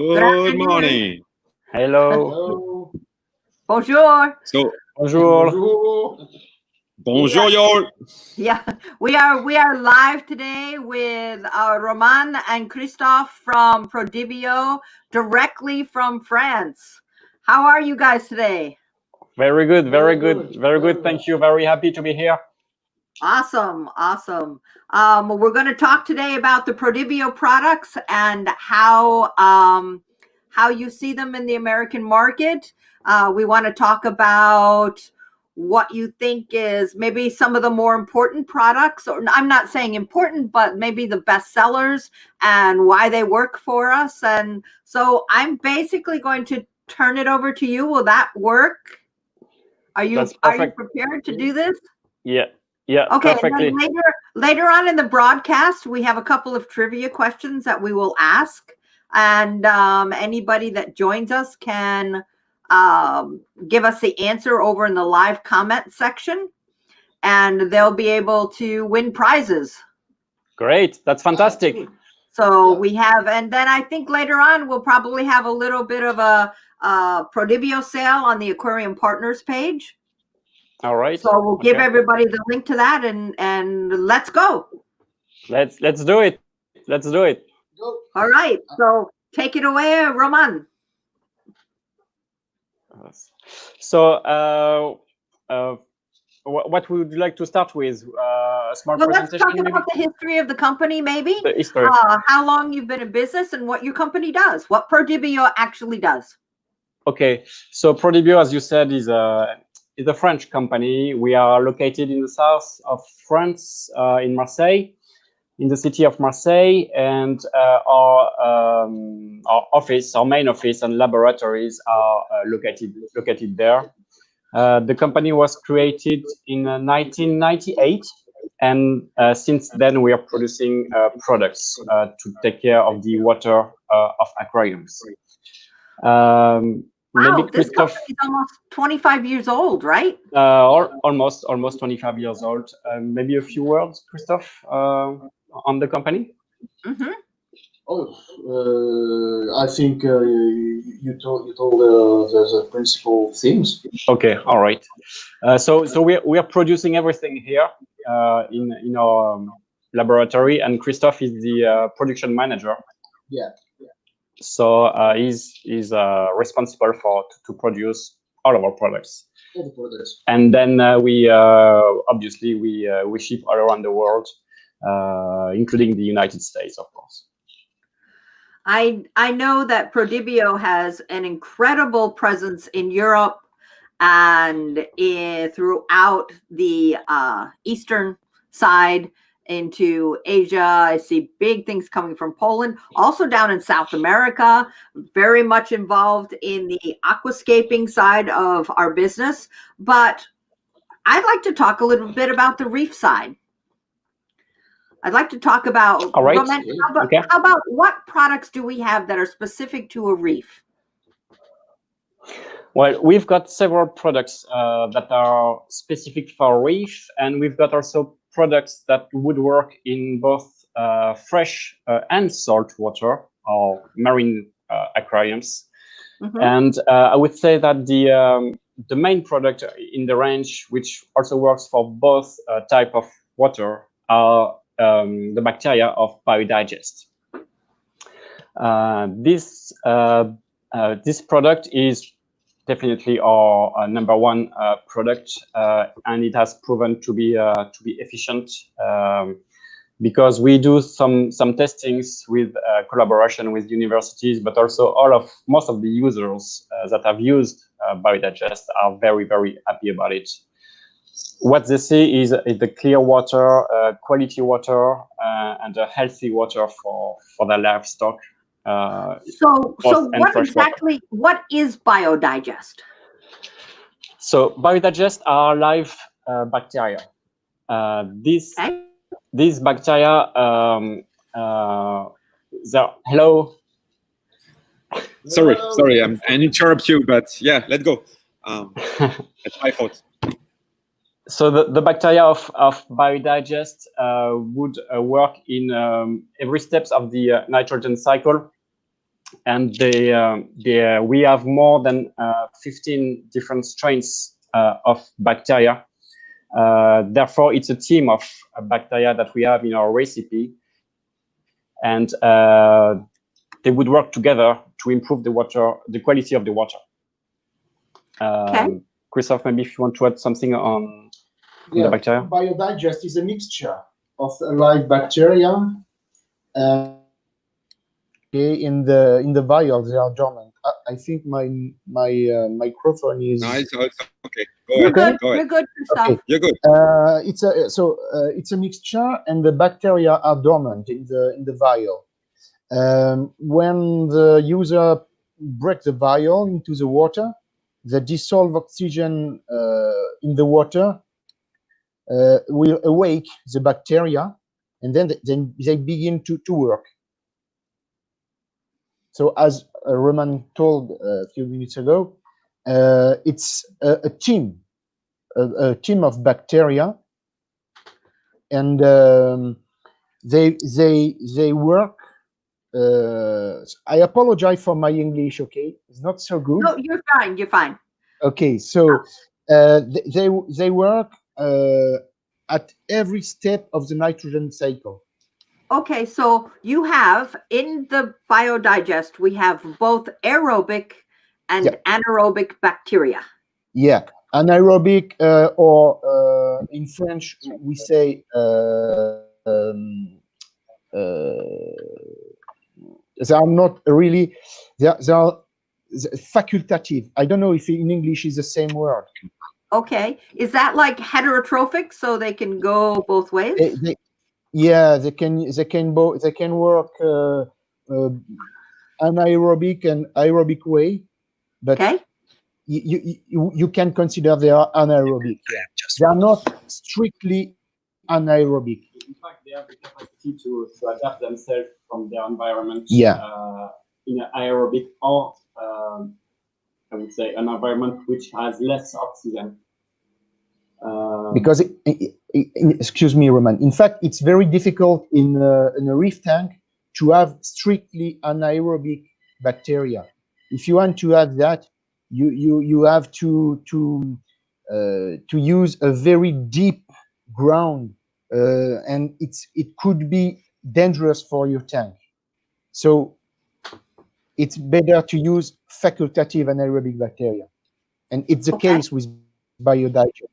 Good morning. Hello. Hello. Bonjour. So, Bonjour. Bonjour. bonjour, y'all. Yeah, we are live today with Romain and Christophe from Prodibio, directly from France. How are you guys today? Very good. Very Very good. good. Very good. Very Thank you. Very happy to be here. Awesome, awesome. We're going to talk today about the Prodibio products and how you see them in the American market. We want to talk about what you think is maybe some of the more important products, or I'm not saying important, but maybe the best sellers and why they work for us. And so I'm basically going to turn it over to you. Will that work? Are you prepared to do this? Yeah. Yeah. Okay. Perfectly. And then later on in the broadcast, we have a couple of trivia questions that we will ask, and anybody that joins us can give us the answer over in the live comment section, and they'll be able to win prizes. Great. That's fantastic. So we have, and then I think later on we'll probably have a little bit of a Prodibio sale on the Aquarium Partners page. All right. So we'll give everybody the link to that, and let's go. Let's do it. Let's do it. Go. All right. So take it away, Romain. So, what would you like to start with? A small Well, let's presentation. talk about the history of the company, maybe. The history. How long you've been in business and what your company does, what Prodibio actually does. Okay. So Prodibio, as you said, is a French company. We are located in the south of France, in Marseille, in the city of Marseille, and our main office and laboratories are located there. The company was created in 1998, and since then we are producing products to take care of the water of aquariums. Wow, this company is almost 25 years old, right? Almost 25 years old. Maybe a few words, Christophe, on the company? Mm-hmm. I think you told the principal themes. Okay, all right. So we are producing everything here in our laboratory, and Christophe is the production manager. Yeah. So he's responsible to produce all of our products. All the products. And then we obviously we ship all around the world, including the United States, of course. I know that Prodibio has an incredible presence in Europe and throughout the eastern side into Asia. I see big things coming from Poland, also down in South America, very much involved in the aquascaping side of our business. But I'd like to talk a little bit about the reef side. I'd like to talk about, all right. Romain, how about what products do we have that are specific to a reef? Well, we've got several products that are specific for reef, and we've got also products that would work in both fresh and salt water or marine aquariums. Mm-hmm. And I would say that the main product in the range, which also works for both type of water, are the bacteria of Biodigest. This product is definitely our number one product, and it has proven to be efficient because we do some testings with collaboration with universities, but also most of the users that have used Biodigest are very, very happy about it. What they see is the clear water, quality water, and a healthy water for their livestock. So what is Biodigest? So Biodigest are live bacteria. These bacteria, hello. Sorry, I interrupt you, but yeah, let's go. It's my fault. So the bacteria of Biodigest would work in every steps of the nitrogen cycle. and we have more than 15 different strains of bacteria. Therefore, it's a team of bacteria that we have in our recipe, and they would work together to improve the quality of the water. Okay. Christophe, maybe if you want to add something on the bacteria. Biodigest is a mixture of live bacteria. In the vials, they are dormant. I think my microphone is. No, it's okay. You're good. Go ahead. You're good, Christophe. Okay. You're good. It's a mixture, and the bacteria are dormant in the vial. When the user breaks the vial into the water, the dissolved oxygen in the water will awake the bacteria, and then they begin to work. So as Roman told a few minutes ago, it's a team of bacteria, and they work. I apologize for my English. Okay, it's not so good. No, you're fine. You're fine. Okay, so they work at every step of the nitrogen cycle. Okay, so you have in the biodigest, we have both aerobic and anaerobic bacteria. Yeah, anaerobic, or in French we say they are not really, they are facultative. I don't know if in English is the same word. Okay, is that like heterotrophic, so they can go both ways? Yeah, they can work anaerobic and aerobic way, but you can consider they are anaerobic. Yeah. They are not strictly anaerobic. In fact, they have the capacity to adapt themselves from their environment. In an aerobic or I would say an environment which has less oxygen. Because excuse me, Roman. In fact, it's very difficult in a reef tank to have strictly anaerobic bacteria. If you want to have that, you have to use a very deep ground, and it could be dangerous for your tank. So it's better to use facultative anaerobic bacteria, and it's the case with biodigest.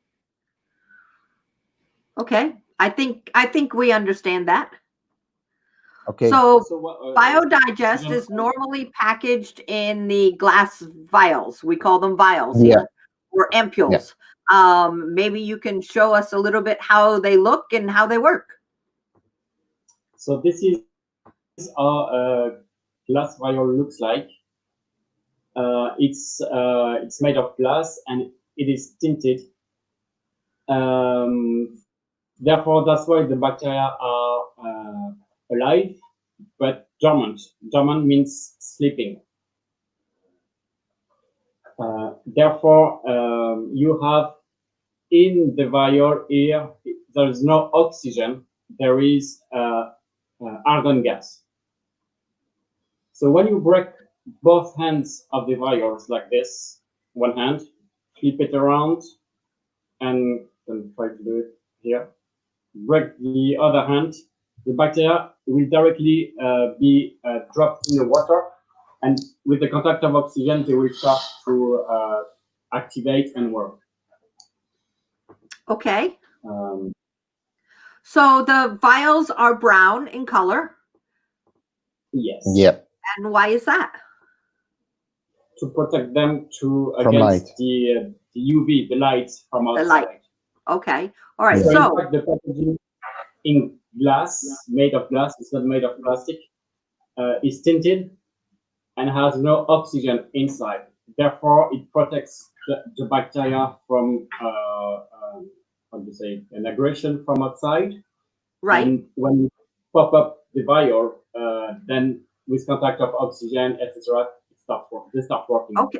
Okay, I think we understand that. Okay. So biodigest is normally packaged in the glass vials. We call them vials here, or ampules. Maybe you can show us a little bit how they look and how they work. So this is how a glass vial looks like. It's made of glass and it is tinted. Therefore, that's why the bacteria are alive, but dormant. Dormant means sleeping. Therefore, you have in the vial here, there is no oxygen, there is argon gas. So when you break both hands of the vials like this, one hand, flip it around, and try to do it here, break the other hand, the bacteria will directly be dropped in the water, and with the contact of oxygen, they will start to activate and work. Okay. So the vials are brown in color. Yes. Yep. And why is that? To protect them against the UV, the light from outside. The light. Okay. All right. Yeah. So So in fact, the packaging in glass, made of glass, it's not made of plastic, is tinted and has no oxygen inside. Therefore, it protects the bacteria from, how do you say, an aggression from outside. right. And when you pop up the vial, then with contact of oxygen, etc., they start working. Okay.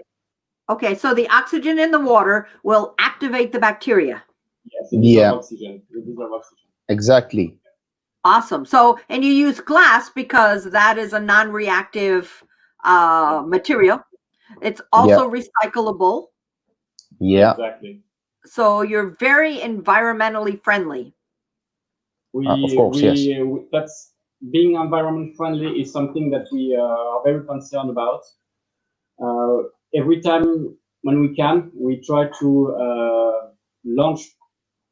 Okay. So the oxygen in the water will activate the bacteria. Yes, it dissolves oxygen. It dissolves oxygen. Exactly. Awesome. So, and you use glass because that is a non-reactive material. It's also recyclable. Yeah. Exactly. So you're very environmentally friendly. Of course, yes. That's being environment friendly is something that we are very concerned about. Every time when we can, we try to launch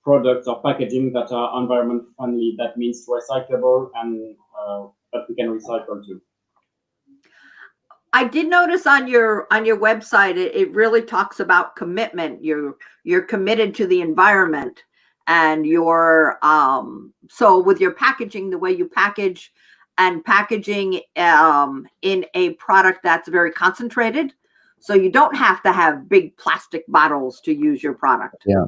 products or packaging that are environment friendly. That means recyclable and that we can recycle too. I did notice on your website it really talks about commitment. You're committed to the environment, and you're so with your packaging, the way you package and packaging in a product that's very concentrated, so you don't have to have big plastic bottles to use your product. Yeah.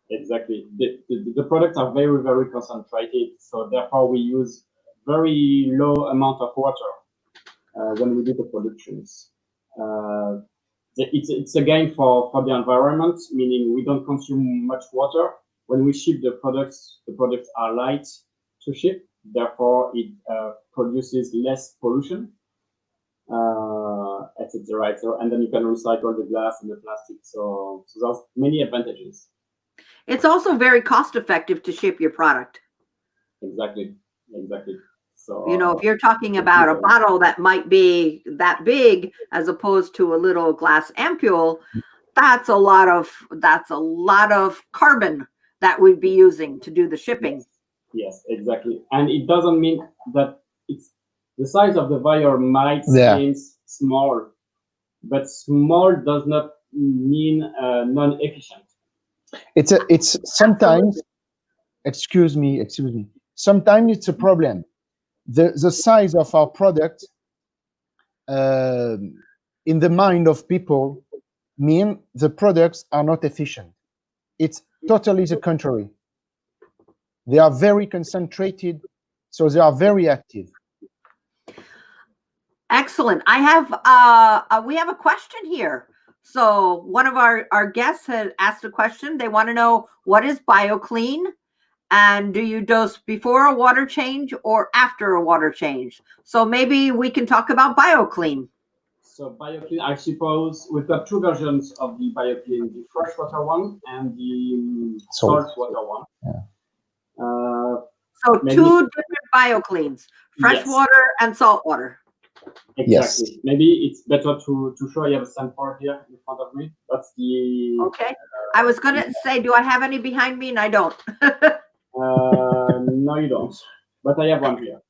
Exactly. The products are very, very concentrated, so therefore we use very low amount of water when we do the productions. It's a gain for the environment, meaning we don't consume much water. When we ship the products are light to ship, therefore it produces less pollution, etc. And then you can recycle the glass and the plastic. So there's many advantages. It's also very cost effective to ship your product. Exactly. So you know, if you're talking about a bottle that might be that big as opposed to a little glass ampule, that's a lot of carbon that we'd be using to do the shipping. Yes, exactly. And it doesn't mean that it's the size of the vial might seem small, but small does not mean non-efficient. It's sometimes, excuse me, sometimes it's a problem. The size of our product in the mind of people mean the products are not efficient. It's totally the contrary. They are very concentrated, so they are very active. Excellent. I have we have a question here. So one of our guests had asked a question. They want to know, what is BioClean? And do you dose before a water change or after a water change? So maybe we can talk about BioClean. So BioClean, I suppose we've got two versions of the BioClean, the freshwater one and the saltwater one. Yeah. So two different BioCleans, freshwater and saltwater. Exactly. Yes. Maybe it's better to show. You have a sample here in front of me. That's the. Okay. I was going to say, do I have any behind me? And I don't. No, you don't. But I have one here.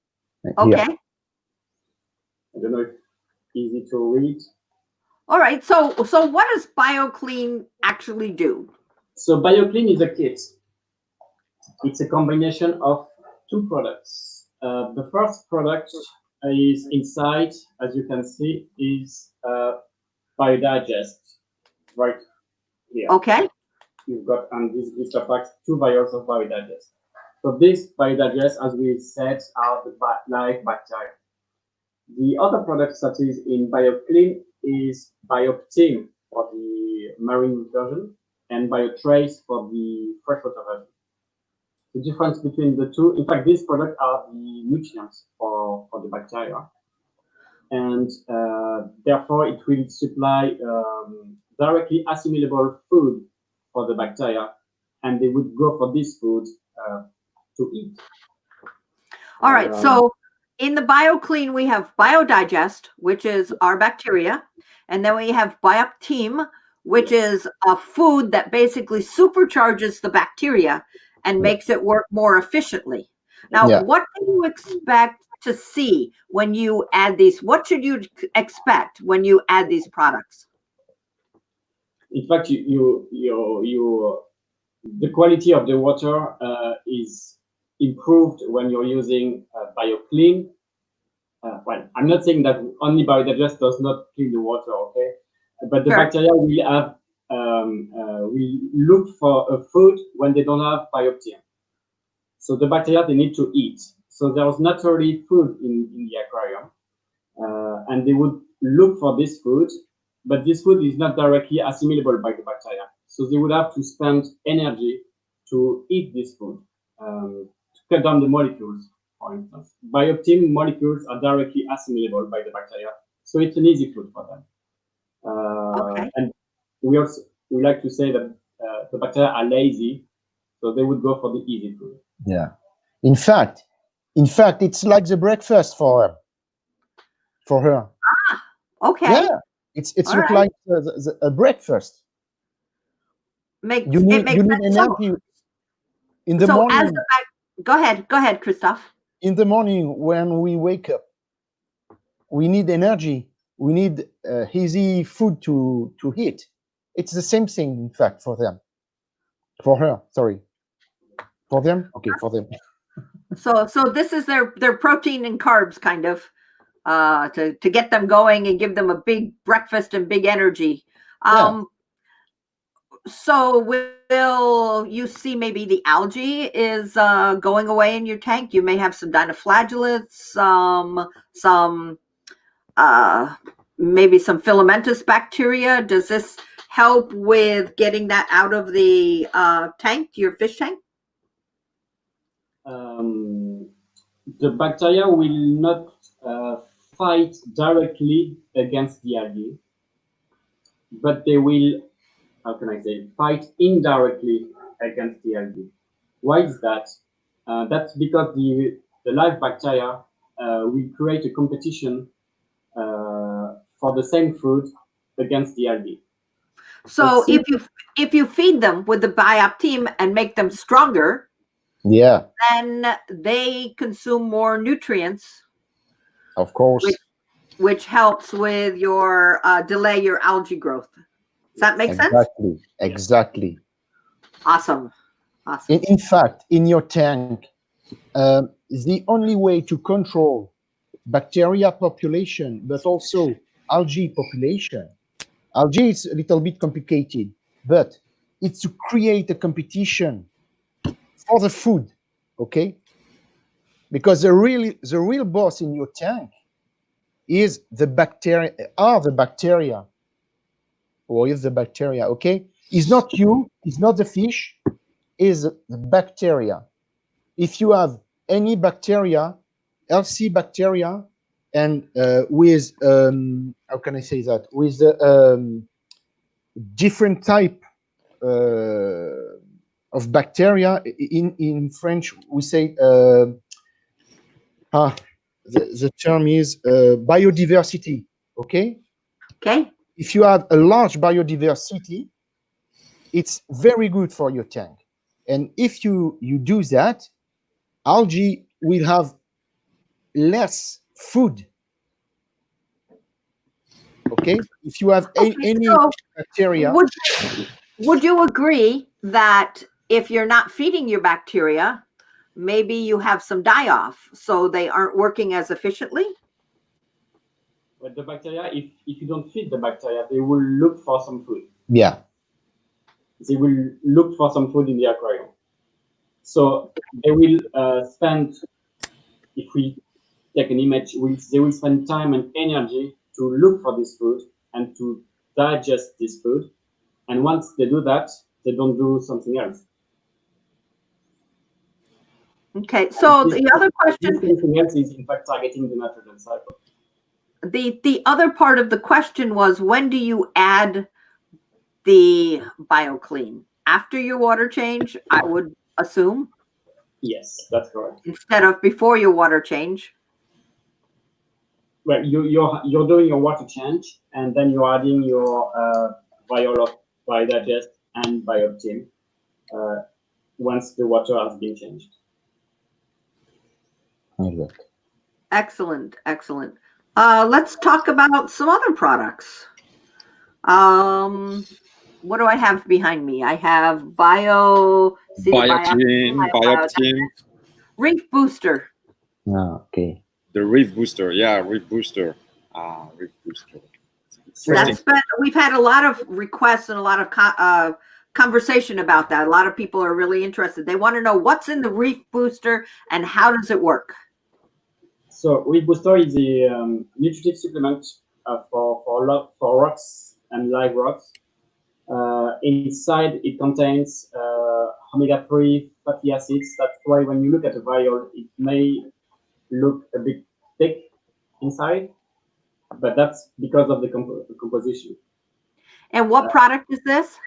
Okay. Yeah. I don't know if it's easy to read. All right. So what does BioClean actually do? So BioClean is a kit. It's a combination of two products. The first product is inside, as you can see, is Biodigest, right here. Okay. You've got on this blister pack 2 vials of Biodigest. So this Biodigest, as we said, are the live bacteria. The other product that is in BioClean is BioOptim for the marine version and BioTrace for the freshwater version. The difference between the two, in fact, these products are the nutrients for the bacteria, and therefore it will supply directly assimilable food for the bacteria, and they would go for this food to eat. All right. So in the BioClean, we have Biodigest, which is our bacteria, and then we have BioOptim, which is a food that basically supercharges the bacteria and makes it work more efficiently. Now, what do you expect to see when you add these? What should you expect when you add these products? In fact, the quality of the water is improved when you're using BioClean. Well, I'm not saying that only Biodigest does not clean the water, okay? But the bacteria will have will look for a food when they don't have BioOptim. So the bacteria, they need to eat. So there's naturally food in the aquarium, and they would look for this food, but this food is not directly assimilable by the bacteria. So they would have to spend energy to eat this food, to cut down the molecules, for instance. BioOptim molecules are directly assimilable by the bacteria, So it's an easy food for them. Okay. And we like to say that the bacteria are lazy, so they would go for the easy food. Yeah. In fact, it's like the breakfast for her. For her. Okay. Yeah. It's All look right. like a breakfast. You need sense. energy in the morning. Go ahead, Christophe. In the morning when we wake up, we need energy. We need easy food to eat. It's the same thing, in fact, for them. For her, sorry. For them? Okay, for them. So this is their protein and carbs, kind of, to get them going and give them a big breakfast and big energy. So will you see maybe the algae is going away in your tank? You may have some dinoflagellates, some maybe some filamentous bacteria. Does this help with getting that out of the tank, your fish tank? The bacteria will not fight directly against the algae, but they will, how can I say, fight indirectly against the algae. Why is that? That's because the live bacteria will create a competition for the same food against the algae. So if you feed them with the biopteam and make them stronger, yeah, then they consume more nutrients, of course, which helps with your delay your algae growth. Does that make sense? Exactly. Awesome. In fact, in your tank, the only way to control bacteria population, but also algae population. Algae is a little bit complicated, but it's to create a competition for the food, okay? Because the real boss in your tank is the bacteria, or is the bacteria, okay? It's not you, it's not the fish, is the bacteria. If you have any bacteria, healthy bacteria, and with how can I say that, with different type of bacteria, in French we say the term is biodiversity. Okay. If you have a large biodiversity, it's very good for your tank. And if you do that, algae will have less food. Okay, if you have any bacteria. Would you agree that if you're not feeding your bacteria, maybe you have some die-off, so they aren't working as efficiently? But the bacteria, if you don't feed the bacteria, they will look for some food. Yeah. They will look for some food in the aquarium. So they will spend, if we take an image, they will spend time and energy to look for this food and to digest this food. And once they do that, they don't do something else. Okay, so the other question, something else is in fact targeting the nitrogen cycle. The other part of the question was, when do you add the BioClean? After your water change, I would assume. Yes, that's correct. Instead of before your water change. Well, you're doing your water change, and then you're adding your Biodigest and Biopteam once the water has been changed. Excellent, excellent. Let's talk about some other products. What do I have behind me? I have Biopteam, Reef Booster. Okay. The Reef Booster, yeah, Reef Booster. Reef Booster. We've had a lot of requests and a lot of conversation about that. A lot of people are really interested. They want to know what's in the Reef Booster and how does it work. So Reef Booster is a nutritive supplement for rocks and live rocks. Inside it contains omega-3 fatty acids. That's why when you look at a vial, it may look a bit thick inside. but that's because of the composition. And what product is this?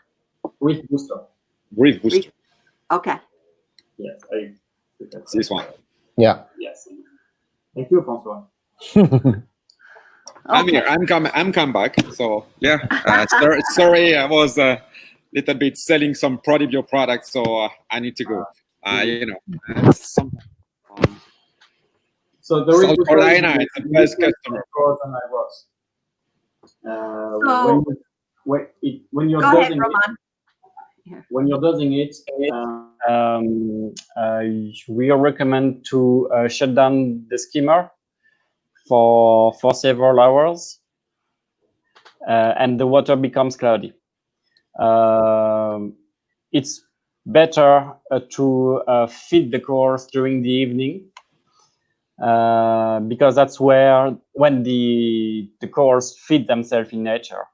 Reef booster. Reef booster. Okay. Yes, This one. Yeah. Yes. Thank you, François. I'm here. I'm come back. So yeah. Sorry, I was a little bit selling some Prodibio products, so I need to go. You know, so the South Carolina is the best customer. Than I was. So when you're go ahead, dosing Romain. when you're dosing it, we recommend to shut down the skimmer for several hours, and the water becomes cloudy. It's better to feed the corals during the evening, because that's when the corals feed themselves in nature.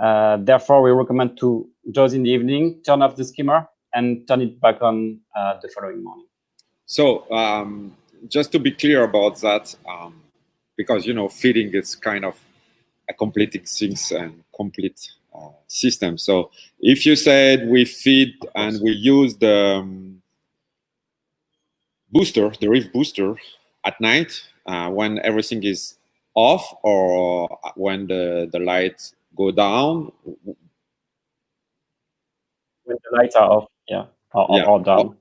Therefore, we recommend to dose in the evening, turn off the skimmer, and turn it back on the following morning. So just to be clear about that, because you know, feeding is kind of a completing things and complete system. So if you said we feed and we use the booster, the reef booster, at night when everything is off, or when the lights go down? When the lights are off, yeah, or down.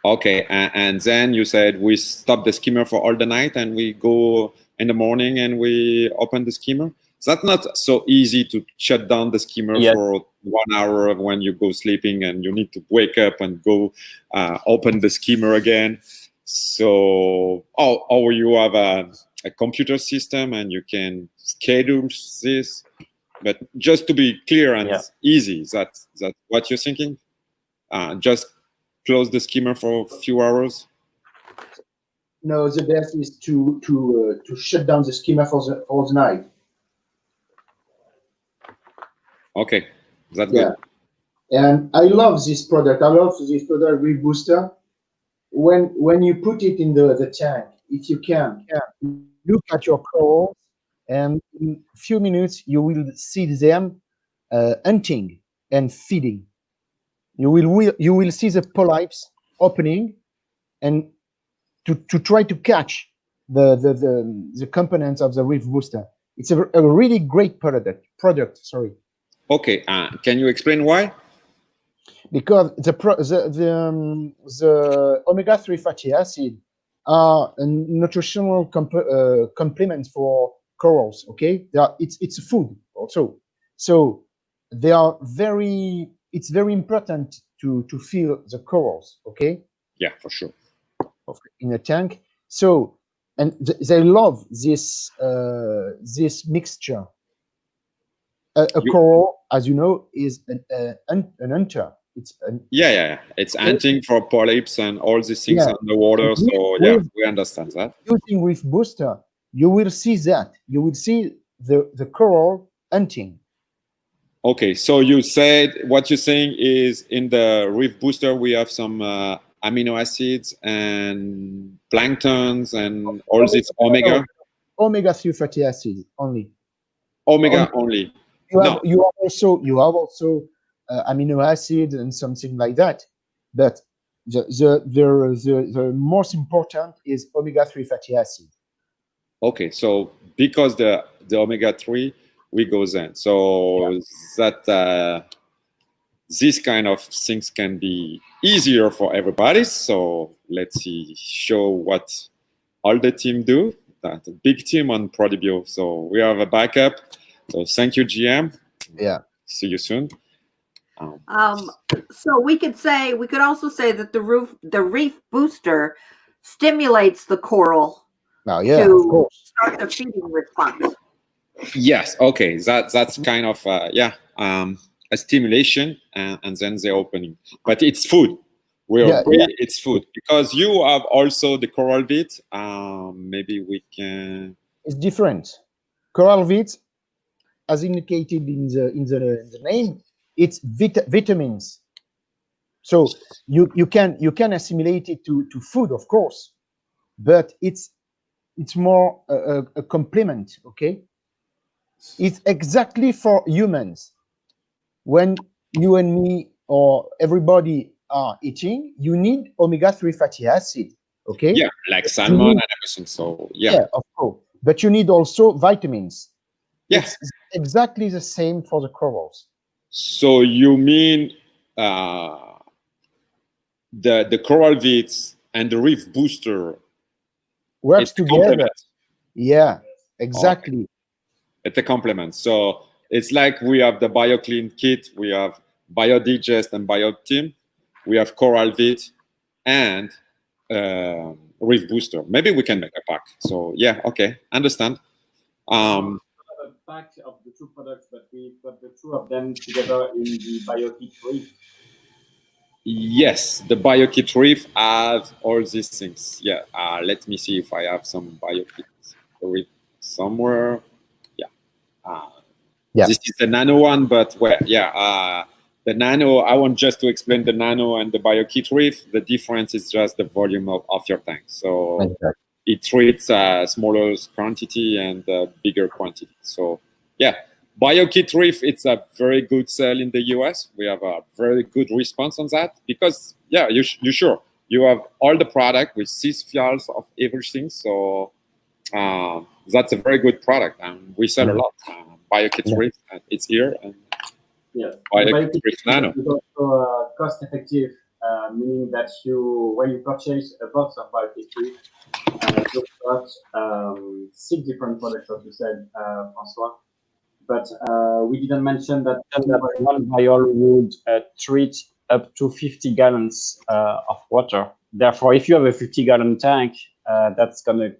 Okay, and then you said we stop the skimmer for all the night and we go in the morning and we open the skimmer. So that's not so easy to shut down the skimmer for 1 hour when you go sleeping and you need to wake up and go open the skimmer again. So, or you have a computer system and you can schedule this. But just to be clear and easy, is that what you're thinking? Just close the skimmer for a few hours? No, the best is to shut down the skimmer for the night. Okay, that's good. And I love this product. I love this product, Reef Booster. When you put it in the tank, if you can look at your corals, and in a few minutes you will see them hunting and feeding. You will see the polyps opening and to try to catch the components of the Reef Booster. It's a really great product. Sorry. Okay, can you explain why? Because the omega-3 fatty acid are a nutritional complement for corals. Okay, it's food also, so they are very. It's very important to feed the corals. Okay. Yeah, for sure. In a tank. So, and they love this mixture. A coral, as you know, is an hunter. It's it's hunting for polyps and all these things underwater. So we understand that. Using Reef Booster, you will see that. You will see the coral hunting. Okay, so you said what you're saying is in the Reef Booster we have some amino acids and planktons and all this omega-3 fatty acid only. Omega only. You have also amino acid and something like that, but the most important is omega-3 fatty acid. Okay, so because the omega-3 we go then, so that this kind of things can be easier for everybody. So let's show what all the team do. That a big team on Prodibio. So we have a backup. So thank you, GM. Yeah. See you soon. So we could also say that the Reef Booster stimulates the coral to start the feeding response. Yes. Okay. That's kind of a stimulation, and then the opening. But it's food. It's food, because you have also the coral bit. Maybe we can. It's different. Coral bit, as indicated in the name, it's vitamins. So you can assimilate it to food, of course, but it's more a complement. Okay. It's exactly for humans. When you and me or everybody are eating, you need omega-3 fatty acid. Okay. Yeah, like salmon and everything. So yeah, of course. But you need also vitamins. Yeah. It's exactly the same for the corals. So you mean the coral vits and the reef booster Works together. Yeah, exactly. Okay. It's a complement. So it's like we have the BioClean kit, we have BioDigest and BioOptim, we have Coral Vit and Reef Booster. Maybe we can make a pack. So yeah, okay, understand. A pack of the two products, but we put the two of them together in the BioKit Reef. Yes, the BioKit Reef has all these things. Yeah, let me see if I have some BioKit Reef somewhere. Yeah. Yeah. This is the nano one, but well, yeah, the nano, I want just to explain the nano and the BioKit Reef. The difference is just the volume of your tank. So exactly. It treats smaller quantity and bigger quantity. So yeah, BioKit Reef, it's a very good sell in the US. We have a very good response on that because, yeah, you sure. You have all the product with 6 vials of everything. So that's a very good product. And we sell a lot. BioKit Reef, it's here. And BioKit Reef Nano. It's also cost effective, meaning that when you purchase a box of BioKit Reef, you've got 6 different products, as you said, Francois. But we didn't mention that one vial would treat up to 50 gallons of water. Therefore, if you have a 50-gallon tank, that's going to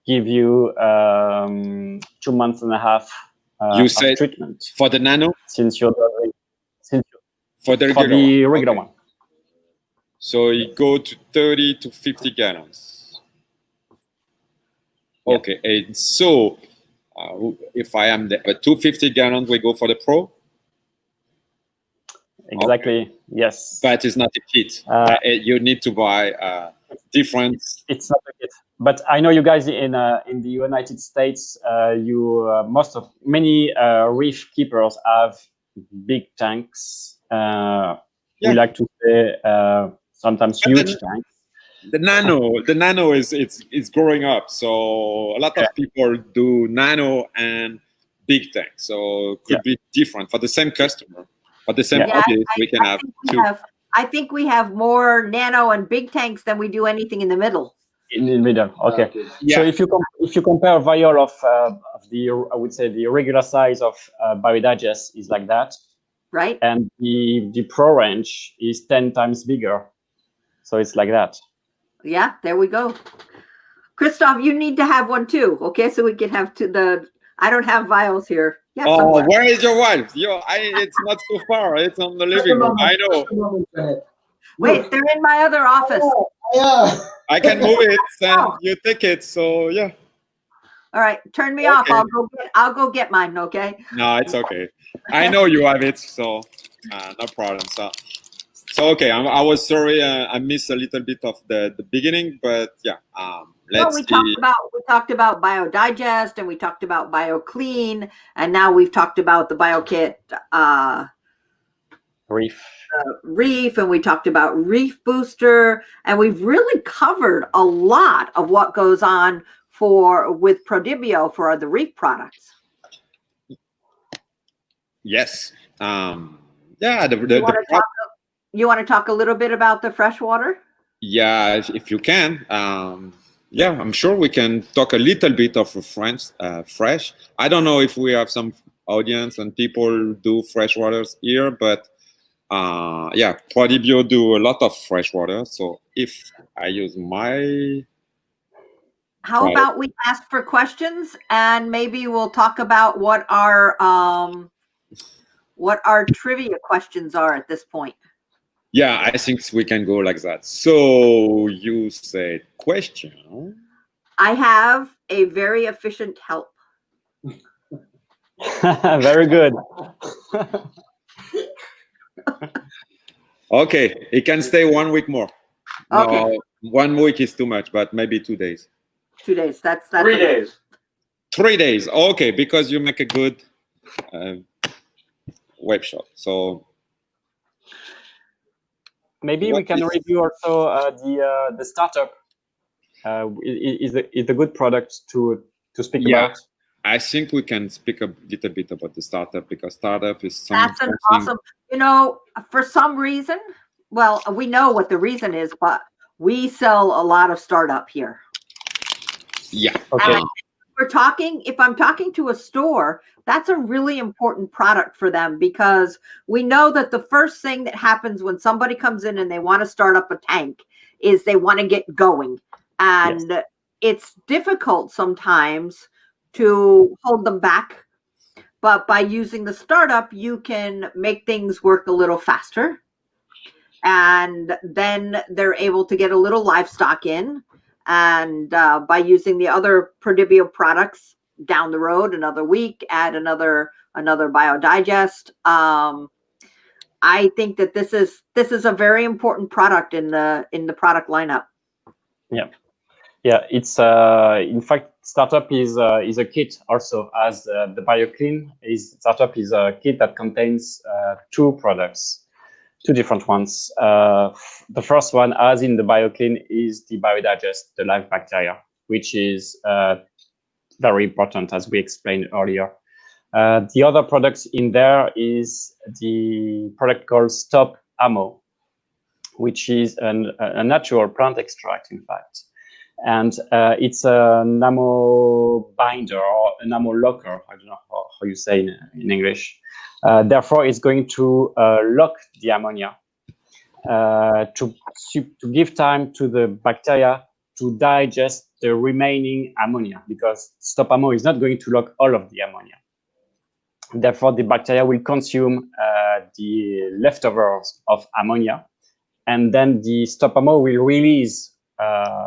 give you 2.5 months you said treatment for the nano, for the regular one. So you go to 30 to 50 gallons. Okay, and so if I am the 250 gallons, we go for the Pro. Exactly. Okay. Yes. But it's not a kit. You need to buy different. It's not a kit. But I know you guys in the United States, many reef keepers have big tanks. We like to say sometimes huge tanks. The nano is growing up. So a lot of people do nano and big tanks. So it could be different for the same customer. For the same audience, we can have two. I think we have more nano and big tanks than we do anything in the middle. In the middle, okay. So if you compare a vial of the, I would say the regular size of BioDigest is like that, right? And the Pro range is 10 times bigger, so it's like that. Yeah, there we go. Christophe, you need to have one too, okay? So we can have I don't have vials here. Yeah, somewhere. Where is your wife? It's not so far. It's on the living room. I know. Wait, they're in my other office. Yeah. I can move it and you take it. So yeah. All right, turn me off. I'll go get mine. Okay. No, it's okay. I know you have it, so no problem. So okay. I was sorry. I missed a little bit of the beginning, but yeah. Let's we talked about BioDigest and we talked about BioClean, and now we've talked about the BioKit Reef, and we talked about Reef Booster, and we've really covered a lot of what goes on with Prodibio for the reef products. Yes. Yeah. You want to talk a little bit about the freshwater? Yeah, if you can. Yeah, I'm sure we can talk a little bit of fresh. I don't know if we have some audience and people do freshwaters here, but yeah, Prodibio do a lot of freshwater. So if I use my... How about we ask for questions and maybe we'll talk about what our trivia questions are at this point. Yeah, I think we can go like that. So you said question. I have a very efficient help. Very good. Okay, it can stay 1 week more. Okay. No, 1 week is too much, but maybe 2 days. 2 days. That's 3 days. 3 days. Okay, because you make a good web shop. So maybe we can review also the startup. Is a good product to speak about. I think we can speak a little bit about the startup, because startup is That's an awesome. You know, for some reason, well, we know what the reason is, but we sell a lot of startup here. Yeah. Okay. If I'm talking to a store, that's a really important product for them, because we know that the first thing that happens when somebody comes in and they want to start up a tank is they want to get going. And it's difficult sometimes to hold them back. But by using the startup, you can make things work a little faster. And then they're able to get a little livestock in. And by using the other Prodibio products down the road, another week, add another biodigest. I think that this is a very important product in the product lineup. Yeah, it's in fact, startup is a kit also, as the BioClean startup is a kit that contains two products, two different ones. The first one, as in the BioClean, is the biodigest, the live bacteria, which is very important, as we explained earlier. The other products in there is the product called Stop Ammo, which is a natural plant extract, in fact. And it's a NAMO binder or a NAMO locker. I don't know how you say in English. Therefore, it's going to lock the ammonia to give time to the bacteria to digest the remaining ammonia, because Stop Ammo is not going to lock all of the ammonia. Therefore, the bacteria will consume the leftovers of ammonia, and then the Stop Ammo will release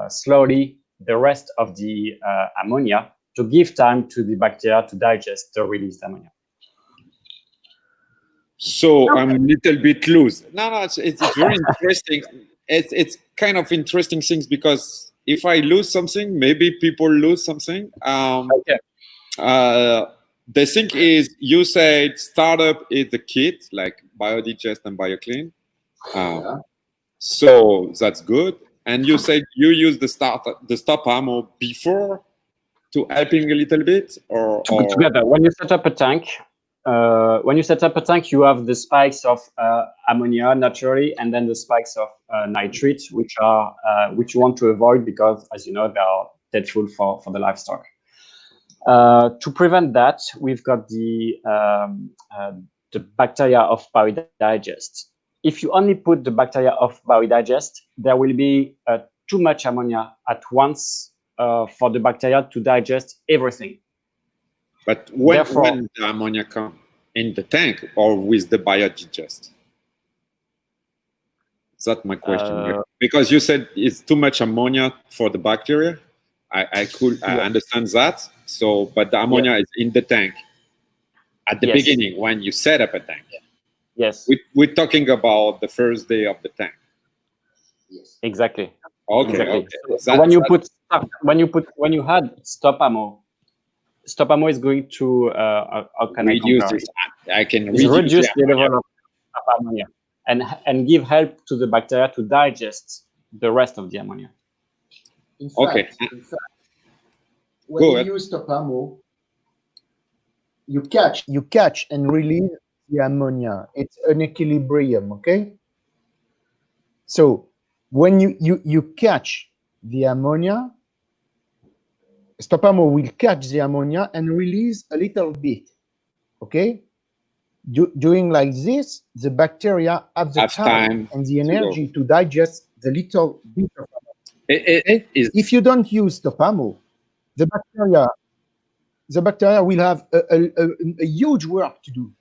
slowly the rest of the ammonia to give time to the bacteria to digest the released ammonia. So I'm a little bit loose. No, it's very interesting. It's kind of interesting things, because if I lose something, maybe people lose something. The thing is, you said startup is the kit, like biodigest and BioClean. So that's good. And you said you use the Stop Ammo before to helping a little bit, or together. When you set up a tank, you have the spikes of ammonia naturally, and then the spikes of nitrate, which you want to avoid, because, as you know, they are dead food for the livestock. To prevent that, we've got the bacteria of biodigest. If you only put the bacteria of biodigest, there will be too much ammonia at once for the bacteria to digest everything. But when the ammonia comes in the tank or with the biodigest? That's my question. Because you said it's too much ammonia for the bacteria. I understand that. So, but the ammonia is in the tank at the beginning when you set up a tank. Yes. We're talking about the first day of the tank. Yes. Exactly. Okay. Exactly. Okay. So when you had Stop Ammo is going to how can reduce I compare this. I can reduce the level of ammonia and give help to the bacteria to digest the rest of the ammonia. In fact, when you use Stop Ammo, you catch and release the ammonia. It's an equilibrium, okay? So when you catch the ammonia, Stop Ammo will catch the ammonia and release a little bit, okay? Doing like this, the bacteria have the time and the energy to digest the little bit of ammonia. If you don't use Stop Ammo, the bacteria will have a huge work to do,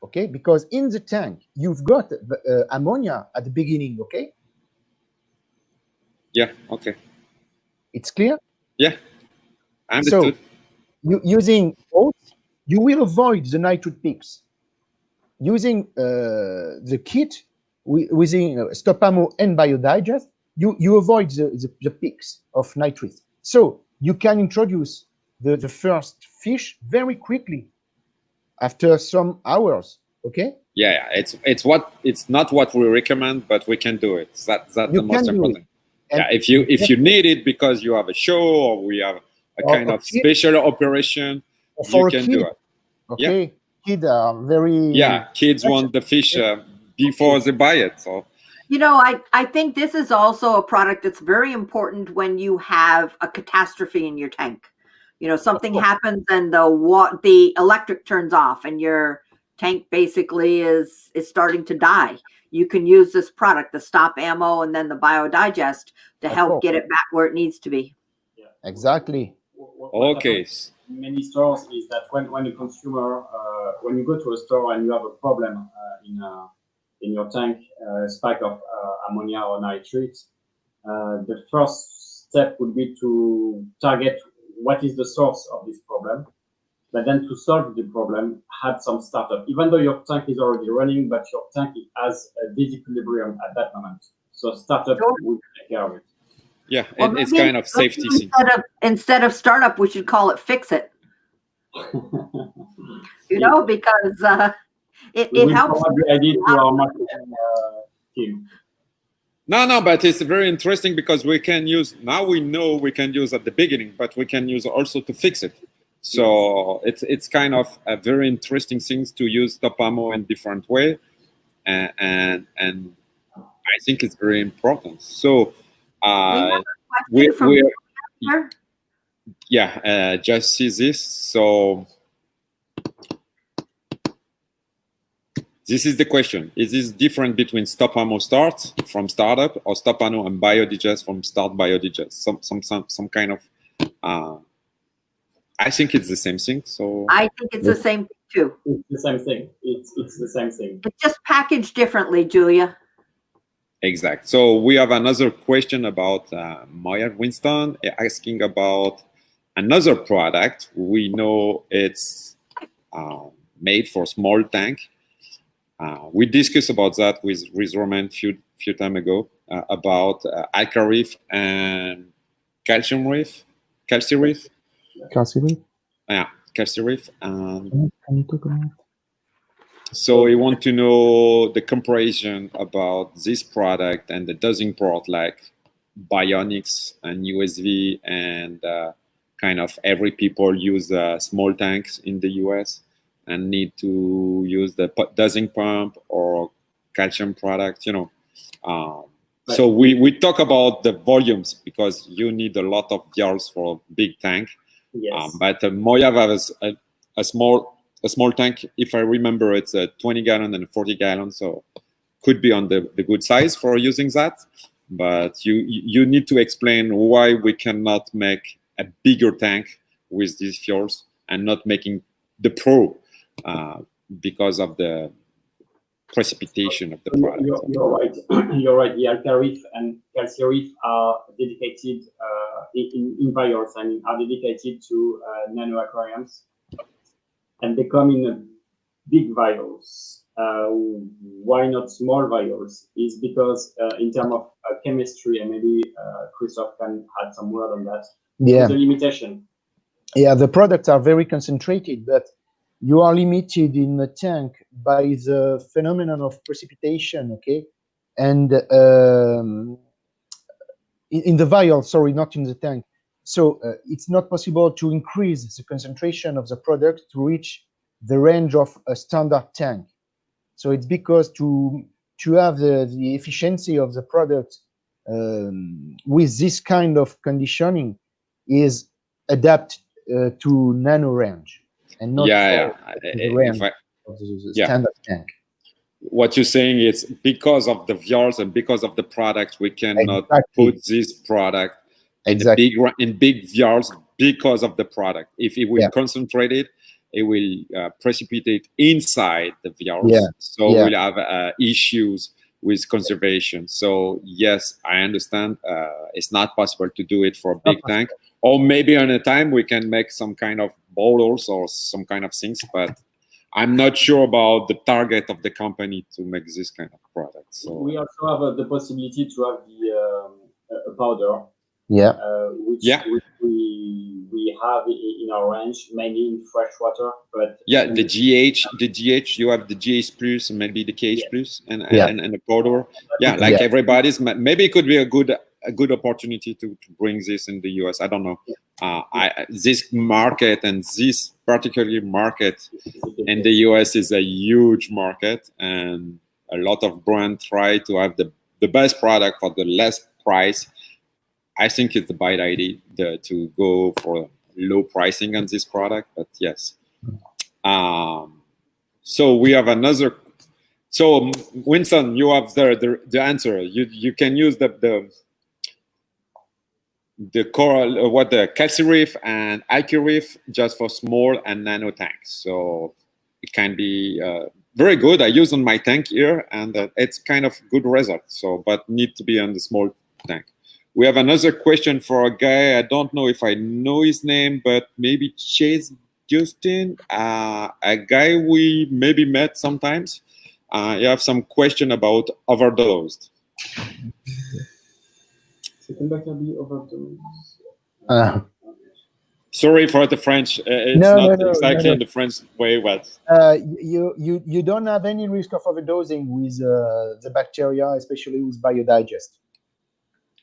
okay? Because in the tank, you've got the, ammonia at the beginning, okay? Yeah, okay. It's clear? Yeah, I understood. So, using both, you will avoid the nitrate peaks. Using the kit, using Stop Ammo and biodigest, you avoid the peaks of nitrate. So you can introduce the first fish very quickly after some hours. Okay. Yeah, it's not what we recommend, but we can do it. That's the most important. Yeah, if you need it because you have a show or we have a kind of special operation, you can do it. Okay, kids are very kids want the fish before they buy it. So you know, I think this is also a product that's very important when you have a catastrophe in your tank. You know, something happens and the electric turns off and your tank basically is starting to die. You can use this product, the stop ammo and then the biodigest, to help get it back where it needs to be. Yeah. Exactly. Okay. In many stores is that when a consumer, when you go to a store and you have a problem in your tank, spike of ammonia or nitrate, the first step would be to target what is the source of this problem, but then to solve the problem, have some startup. Even though your tank is already running, but your tank has a disequilibrium at that moment. So startup will take care of it. Yeah, well, it's kind of safety. Instead of startup, we should call it fix it. You know, because it helps. The idea to our marketing team. No, but it's very interesting because we can use, now we know we can use at the beginning, but we can use also to fix it. So it's kind of a very interesting thing to use stop ammo in different way, and I think it's very important. So just see this. So this is the question: is this different between stop ammo start from startup or stop ammo and biodigest from start biodigest? Some kind of. I think it's the same thing. So I think it's the same thing too. It's the same thing. It's the same thing. It's just packaged differently, Julia. Exact. So we have another question about Moya Winston asking about another product. We know it's made for small tank. We discussed about that with Romain few time ago about Aquarium and calcium reef. Yeah, calcium reef. Can you talk about? So we want to know the comparison about this product and the dosing port like Bionics and USV and kind of every people use small tanks in the US and need to use the dosing pump or calcium product, you know. So we talk about the volumes because you need a lot of vials for a big tank. Yes. But Moya has a small tank. If I remember, it's a 20 gallon and a 40 gallon, so could be on the good size for using that. But you need to explain why we cannot make a bigger tank with these fuels and not making the Pro because of the precipitation of the product. You're right. You're right. The Aquarium and calcium reef are dedicated in vials and are dedicated to nano aquariums, and they come in big vials. Why not small vials? Is because in terms of chemistry, and maybe Christophe can add some word on that. Yeah, the limitation. Yeah, the products are very concentrated, but you are limited in the tank by the phenomenon of precipitation, okay? And in the vial, sorry, not in the tank. So it's not possible to increase the concentration of the product to reach the range of a standard tank. So it's because to have the efficiency of the product with this kind of conditioning is adapt to nano range. And not the range of the standard tank. What you're saying is because of the vials and because of the product, we cannot put this product in big vials because of the product. If it will concentrate it, it will precipitate inside the vials. So we'll have issues with conservation. So yes, I understand it's not possible to do it for a big tank. Or maybe on a time we can make some kind of bottles or some kind of things, but I'm not sure about the target of the company to make this kind of product. So we also have the possibility to have the a powder, which we we have in our range, mainly in freshwater. But yeah, the GH, you have the GH plus and maybe the KH plus and the powder. Yeah, like everybody's. Maybe it could be a good opportunity to bring this in the US. I don't know. This market and this particular market in the US is a huge market, and a lot of brands try to have the best product for the less price. I think it's the bad idea to go for low pricing on this product, but yes. So we have another. So Winston, you have the answer. You can use the coral, the calcireef and AquaReef just for small and nano tanks. So it can be very good. I use on my tank here, and it's kind of good result. So, but need to be on the small tank. We have another question for a guy. I don't know if I know his name, but maybe Chase Justin, a guy we maybe met sometimes. You have some question about overdosed. Sorry for the French. It's not exactly in the French way, but you don't have any risk of overdosing with the bacteria, especially with biodigest.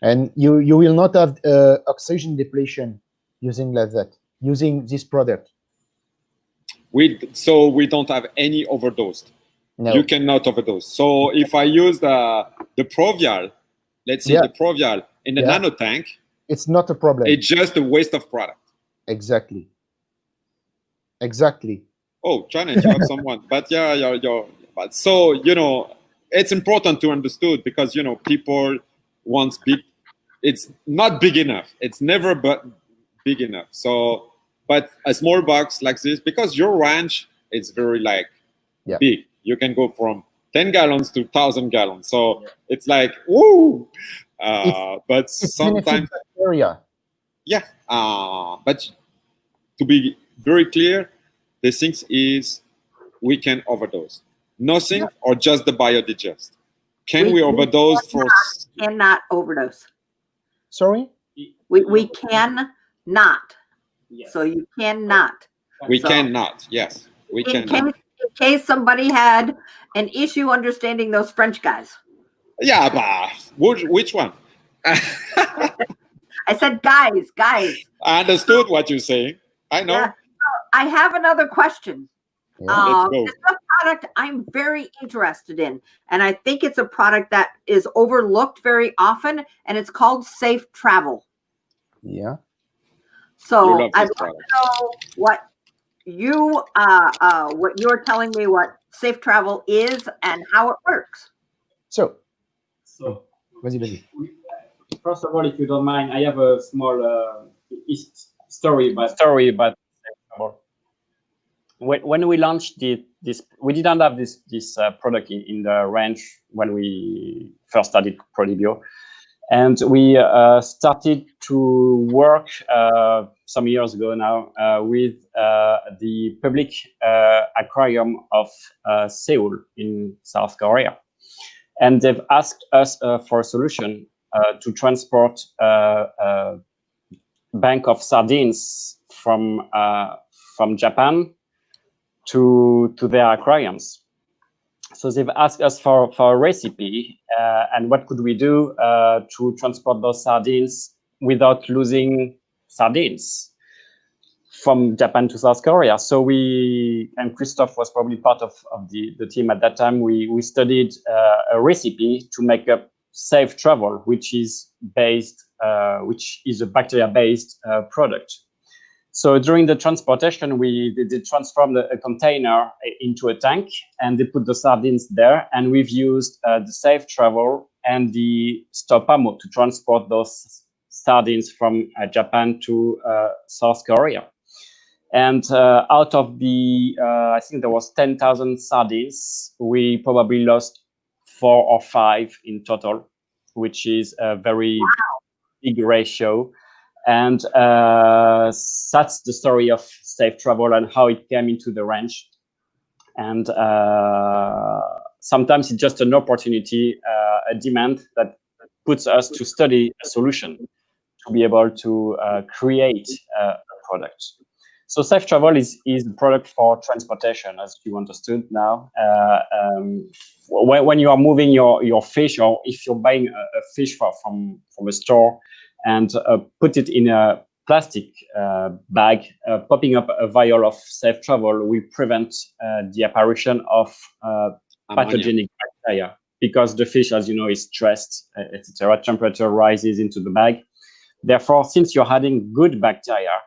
And you will not have oxygen depletion using like that, using this product. So we don't have any overdose. No. You cannot overdose. So if I use the Provial, let's say the Provial in the nano tank, it's not a problem. It's just a waste of product. Exactly. Oh, Janet, you have someone, but but so it's important to understood because people want big. It's not big enough. It's never big enough. So, but a small box like this, because your range is very big. You can go from 10 gallons to 1,000 gallons. So it's like woo. But sometimes area. Yeah. But to be very clear, the thing is we can overdose. Nothing or just the biodigest. Can we overdose for? Cannot overdose. Sorry? We can not. Yes. So you cannot. We cannot. Yes, we cannot. In case somebody had an issue understanding those French guys. Yeah, but which one? I said guys. I understood what you're saying. I know. Yeah. I have another question. Let's go. It's a product I'm very interested in, and I think it's a product that is overlooked very often, and it's called Safe Travel. Yeah. So I'd like to know what you're telling me what Safe Travel is and how it works. So vas-y. First of all, if you don't mind, I have a small story about Safe Travel. When we launched this, we didn't have this product in the range when we first started Prodibio, and we started to work some years ago now with the public aquarium of Seoul in South Korea, and they've asked us for a solution to transport a bank of sardines from Japan to their aquariums. So they've asked us for a recipe and what could we do to transport those sardines without losing sardines from Japan to South Korea. So and Christophe was probably part of the team at that time, we studied a recipe to make a Safe Travel, which is a bacteria-based product. So during the transportation, they transformed a container into a tank, and they put the sardines there. And we've used the Safe Travel and the Stopamo to transport those sardines from Japan to South Korea. And out of the, I think there was 10,000 sardines, we probably lost 4 or 5 in total, which is a very big ratio. And that's the story of Safe Travel and how it came into the range. And sometimes it's just an opportunity, a demand that puts us to study a solution to be able to create a product. So Safe Travel is a product for transportation, as you understood now. When you are moving your fish, or if you're buying a fish from a store and put it in a plastic bag, popping up a vial of Safe Travel will prevent the apparition of pathogenic bacteria, because the fish, as you know, is stressed, etc. Temperature rises into the bag. Therefore, since you're adding good bacteria,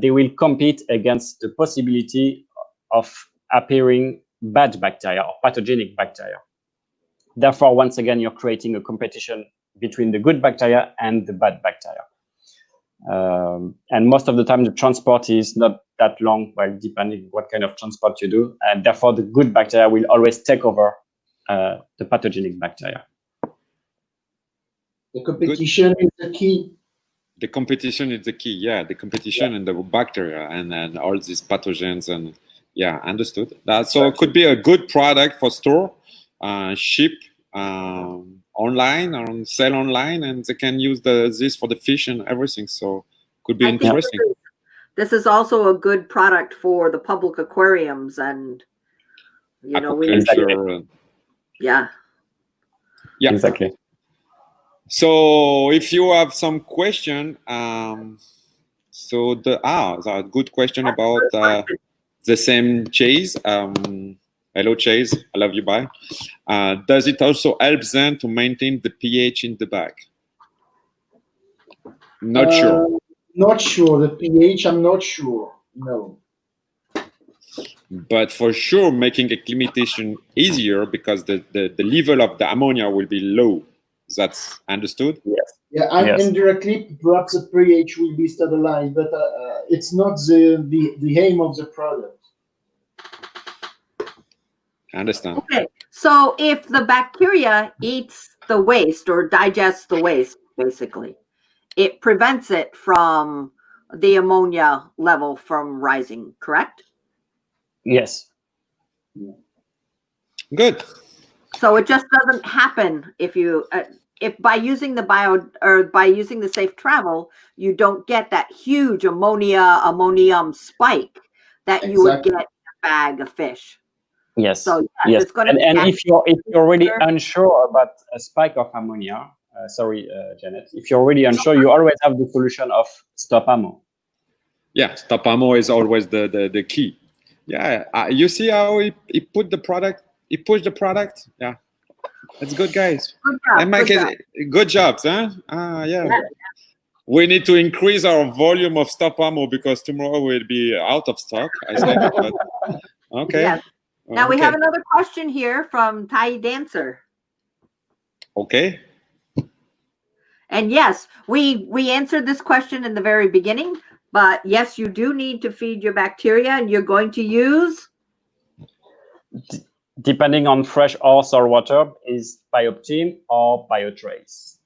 they will compete against the possibility of appearing bad bacteria or pathogenic bacteria. Therefore, once again, you're creating a competition between the good bacteria and the bad bacteria. And most of the time, the transport is not that long, well, depending what kind of transport you do. And therefore, the good bacteria will always take over the pathogenic bacteria. The competition is the key. The competition is the key, yeah. The competition and the bacteria and all these pathogens, and yeah, understood. So it could be a good product for store, ship online or sell online, and they can use this for the fish and everything. So could be interesting. This is also a good product for the public aquariums, and you know, yeah, exactly. So if you have some question, so a good question about the same Chase. Hello Chase, I love you, bye. Does it also help them to maintain the pH in the bag? Not sure. Not sure. The pH, I'm not sure. No. But for sure, making acclimatization easier because the level of the ammonia will be low. That's understood? Yes. Yeah, indirectly, perhaps the pH will be stabilized, but it's not the aim of the product. I understand. Okay, so if the bacteria eats the waste or digests the waste, basically, it prevents it from the ammonia level from rising, correct? Yes. Good. So it just doesn't happen if you if by using the Safe Travel, you don't get that huge ammonium spike that you would get in a bag of fish. Yes. So yes. It's going to and if you're already unsure about a spike of ammonia, sorry, Janet, if you're already unsure, you always have the solution of stop ammo. Yeah, stop ammo is always the key. Yeah, you see how he put the product, he pushed the product. Yeah, that's good, guys. Good jobs, huh? Yeah. We need to increase our volume of stop ammo because tomorrow we'll be out of stock. I said, but, okay. Yes. Now we have another question here from Thai Dancer. Okay. And yes, we answered this question in the very beginning, but yes, you do need to feed your bacteria, and you're going to use, depending on fresh or salt water, is Biopteam or Biotrace.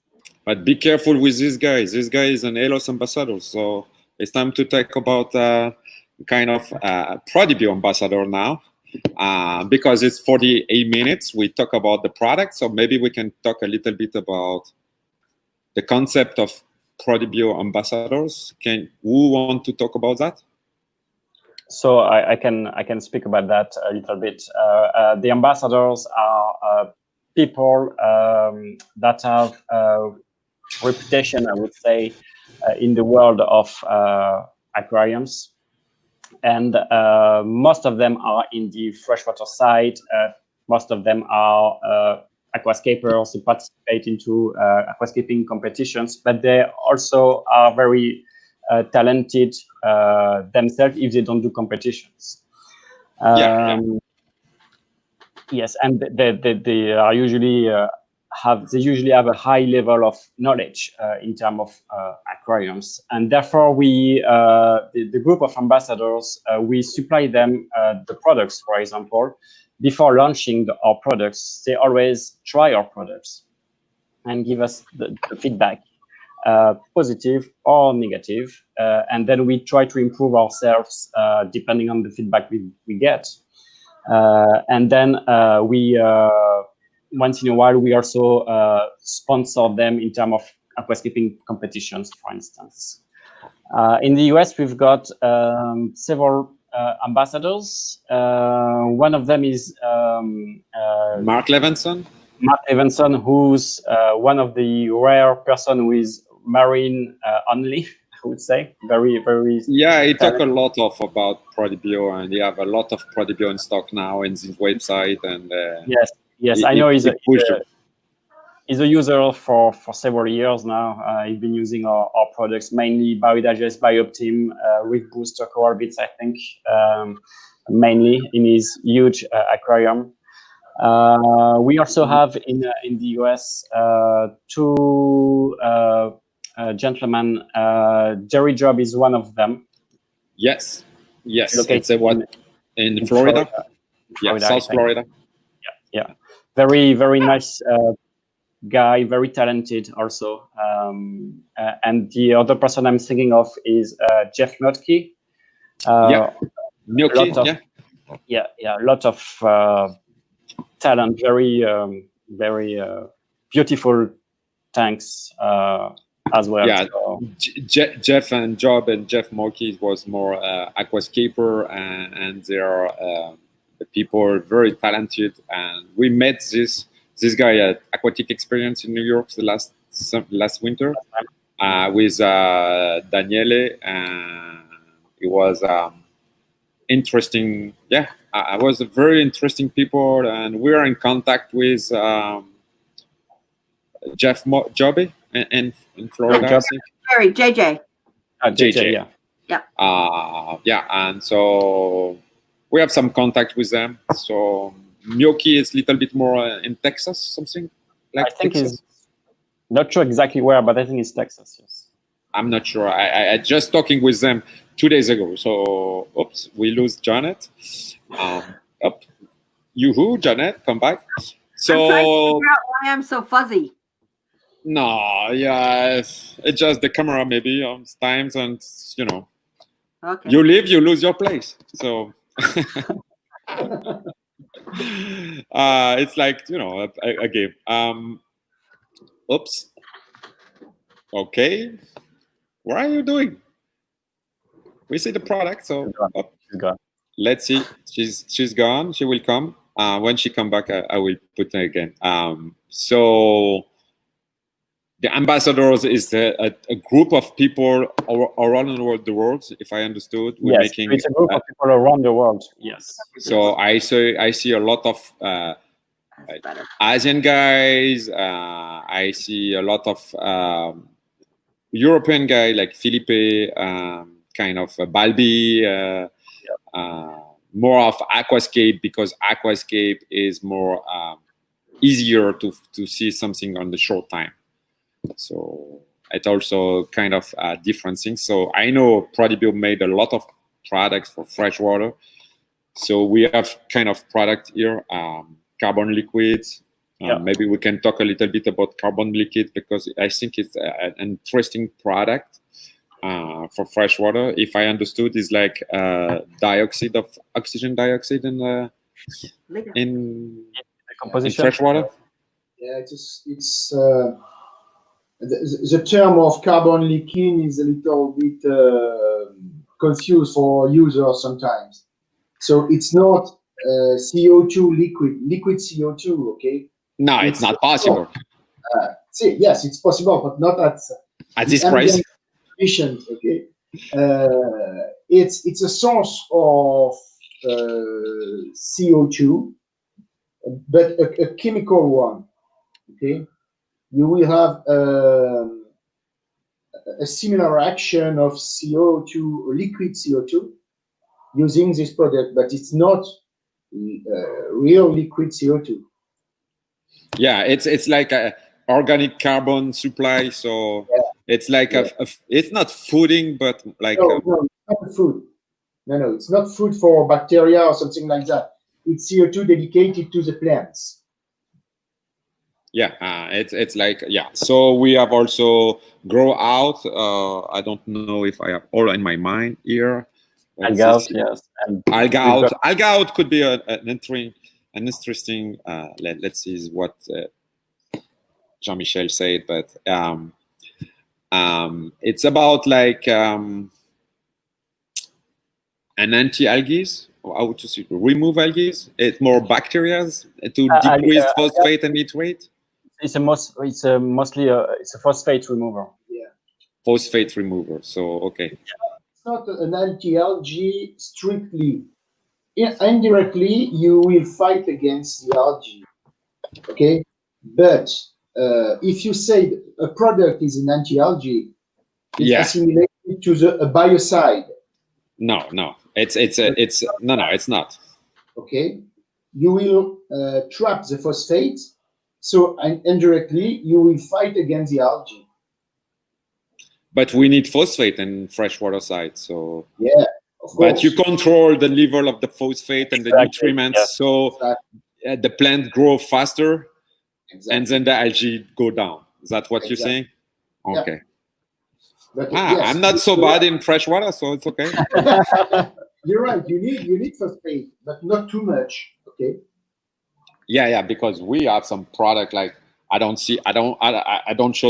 But be careful with this guy. This guy is an ALOS ambassador, so it's time to talk about kind of Prodibio ambassador now. Because it's 48 minutes, we talk about the product, so maybe we can talk a little bit about the concept of Prodibio ambassadors. Who want to talk about that? So I can speak about that a little bit. The ambassadors are people that have a reputation, I would say, in the world of aquariums. And most of them are in the freshwater side. Most of them are aquascapers who participate into aquascaping competitions, but they also are very talented themselves if they don't do competitions. Yes, and they are usually usually have a high level of knowledge in terms of aquariums, and therefore we the group of ambassadors, we supply them the products. For example, before launching our products, they always try our products and give us the feedback, positive or negative, and then we try to improve ourselves depending on the feedback we get, and then we once in a while, we also sponsor them in terms of aquascaping competitions, for instance. In the US, we've got several ambassadors. One of them is Mark Levinson. Mark Levinson, who's one of the rare person who is marine only, I would say. Very, very. Yeah, he talk a lot about Prodibio, and he have a lot of Prodibio in stock now in his website. And yes, I know he's a user for several years now. He's been using our products, mainly Biodigest, Bioptim, Reef Booster, Coral Bits, I think, mainly in his huge aquarium. We also have in the US two gentlemen. Jerry Job is one of them. Yes, it's in Florida. Yeah, South Florida. Yeah, very, very nice guy, very talented also. And the other person I'm thinking of is Jeff Notke. A lot of talent, very, very beautiful tanks as well. Yeah, so. Jeff and Job and Jeff Moki was more aquascaper, and they are people very talented. And we met this guy at Aquatic Experience in New York the last winter with Daniele, and it was interesting. Yeah, I was a very interesting people, and we are in contact with Jeff Joby in Florida. I think. Sorry, JJ. JJ, yeah, and so we have some contact with them. So Myoki is a little bit more in Texas, something like. I think Texas. he's not sure exactly where, but I think it's Texas. Yes. I'm not sure. I just talking with them 2 days ago. So, oops, we lose Janet. Yoo-hoo, Janet, come back. So I'm trying to figure out why I'm so fuzzy. No, yeah, it's just the camera maybe times, and you know, okay. You leave, you lose your place. So it's like, you know, a game. Oops. Okay. What are you doing? We see the product, so She's gone. Let's see. She's gone. She will come. When she come back, I will put her again. So the ambassadors is a group of people around the world, if I understood. Yes, it's a group of people around the world. Yes. So I see a lot of Asian guys. I see a lot of European guy like Felipe, kind of Balbi. More of aquascape, because aquascape is more easier to see something on the short time. So it also kind of different things. So I know Prodibio made a lot of products for freshwater. So we have kind of product here, carbon liquids. Maybe we can talk a little bit about carbon liquid, because I think it's an interesting product for freshwater. If I understood, is like oxygen dioxide in composition freshwater. Yeah, it's the term of carbon leaking is a little bit confused for users sometimes. So it's not CO2 liquid CO2, okay? No, it's not possible. Yes, it's possible, but not at this price. Efficient, okay? It's a source of CO2, but a chemical one, okay? You will have a similar action of CO2, liquid CO2, using this product, but it's not real liquid CO2. Yeah, it's like a organic carbon supply. So it's like it's not fooding, but like no, it's not food. No, it's not food for bacteria or something like that. It's CO2 dedicated to the plants. Yeah, it's like, yeah. So we have also grow out. I don't know if I have all in my mind here. Alga out, yes. And alga out. Alga out could be an interesting. Let's see what Jean-Michel said, but It's about like an anti-algae. How to say, remove algae. It's more bacteria to decrease phosphate and nitrate. It's mostly a phosphate remover. Yeah. Phosphate remover. So okay. It's not an anti-algae strictly. Indirectly, you will fight against the algae. Okay, but if you say a product is an anti-algae, it's assimilated to a biocide. No, it's not. Okay, you will trap the phosphate, so indirectly you will fight against the algae. But we need phosphate in freshwater side, so yeah, of course. But you control the level of the phosphate and the nutrients, so the plant grow faster, and then the algae go down. Is that what you're saying? Okay. But I'm not so bad in freshwater, so it's okay. You're right. You need phosphate, but not too much. Okay. Yeah, because we have some product like I don't show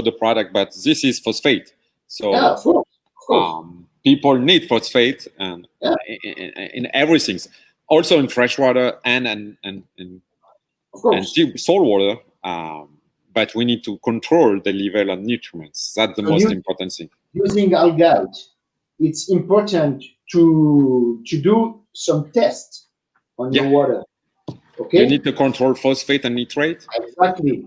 the product, but this is phosphate. So of course. People need phosphate and in everything, also in freshwater and saltwater. But we need to control the level of nutrients. That's the most important thing. Using algae, it's important to do some tests on your water. Okay. You need to control phosphate and nitrate. Exactly.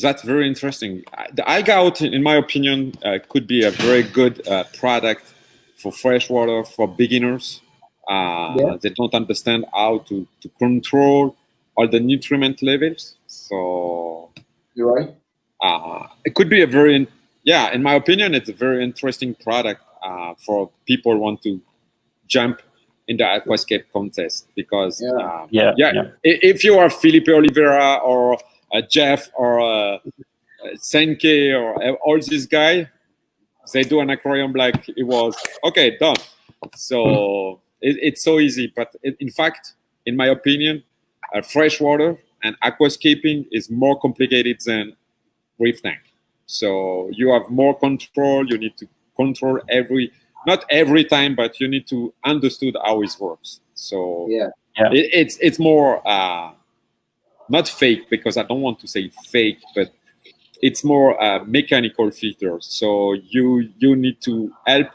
That's very interesting. The algae, in my opinion, could be a very good product for freshwater for beginners. They don't understand how to control all the nutrient levels. So you're right. It could be a very, in my opinion, it's a very interesting product for people who want to jump in the aquascape contest because if you are Felipe Oliveira or Jeff or Senke or all these guys, they do an aquarium like it was done. So it's so easy. But in fact, in my opinion, freshwater and aquascaping is more complicated than reef tank. So you have more control. You need to control not every time, but you need to understand how it works. So it's more not fake, because I don't want to say fake, but it's more mechanical filters. So you need to help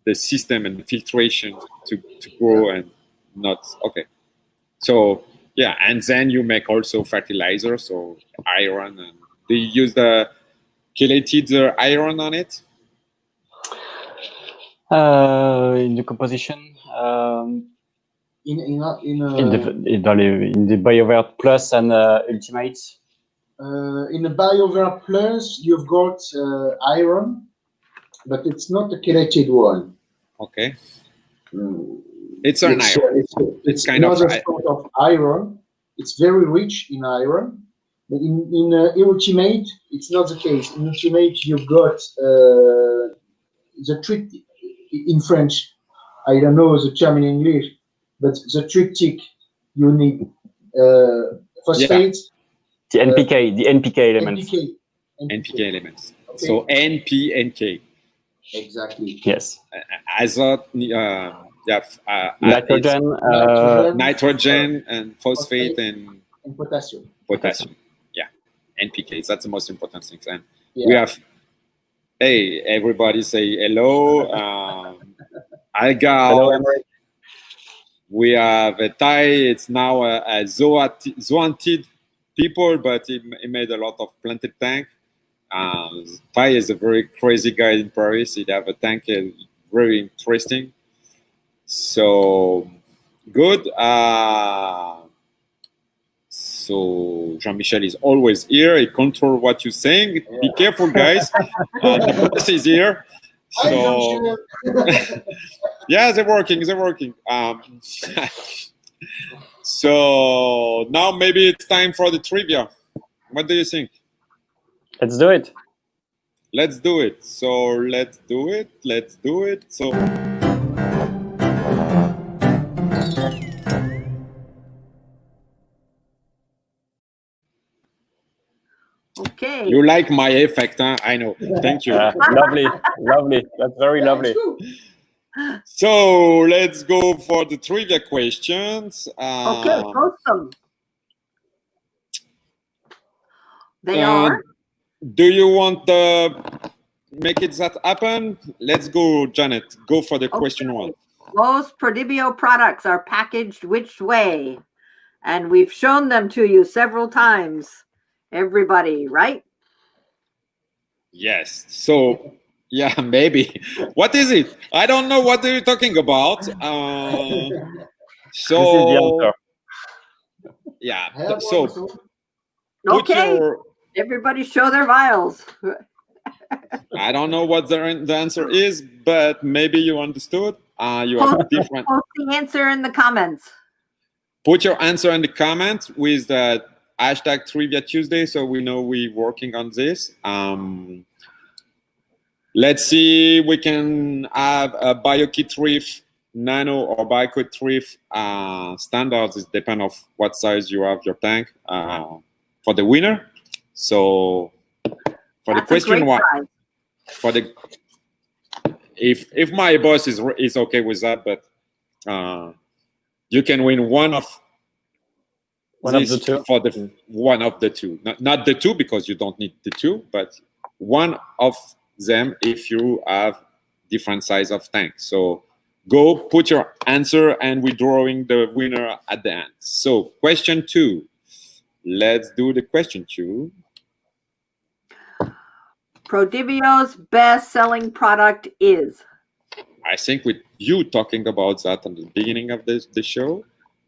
the system and the filtration to grow and not So and then you make also fertilizer, so iron. And do you use the chelated iron on it? In the composition, in the BioVert Plus and Ultimate. In the BioVert Plus, you've got iron, but it's not a chelated one. Okay. It's an iron. It's kind of another sort of iron. It's very rich in iron. But in Ultimate, it's not the case. In Ultimate, you've got the triptych in French. I don't know the term in English, but the triptych you need phosphate. The NPK elements. NPK elements. Okay. So NP and K. Exactly. Yes. Azote. Nitrogen and phosphate and potassium. Yeah, NPK. That's the most important thing. And we have. Hey, everybody say hello. Algae. Hello, Emmerich. We have a Thai. It's now a zoantid people, but he made a lot of planted tank. Thai is a very crazy guy in Paris. He have a tank, very interesting. So good. So Jean-Michel is always here. He controls what you're saying. Be careful, guys. The boss is here. So they're working. So now maybe it's time for the trivia. What do you think? Let's do it. So let's do it. So okay. Okay. You like my effect, huh? I know. Thank you. Lovely, lovely. That's very lovely. So let's go for the trivia questions. Okay, post them. They are. Do you want the make it that happen? Let's go, Janet. Go for the question one. Most Prodibio products are packaged which way? And we've shown them to you several times. Everybody, right? Yes. So, yeah, maybe. What is it? I don't know what you're talking about. This is the answer. Yeah. So, okay. Everybody show their vials. I don't know what the answer is, but maybe you understood. You have different. Post the answer in the comments. Put your answer in the comments with the hashtag Trivia Tuesday, so we know we're working on this. Let's see, we can have a BioKit Reef Nano or BioKit Reef standards. It depends on what size you have your tank for the winner. So for the question one, for the if my boss is okay with that, but you can win one of the two for the one of the two, not the two because you don't need the two, but one of them if you have different size of tank. So go put your answer and we're drawing the winner at the end. So question 2. Let's do the question 2. Prodibio's best-selling product is? I think with you talking about that at the beginning of the show.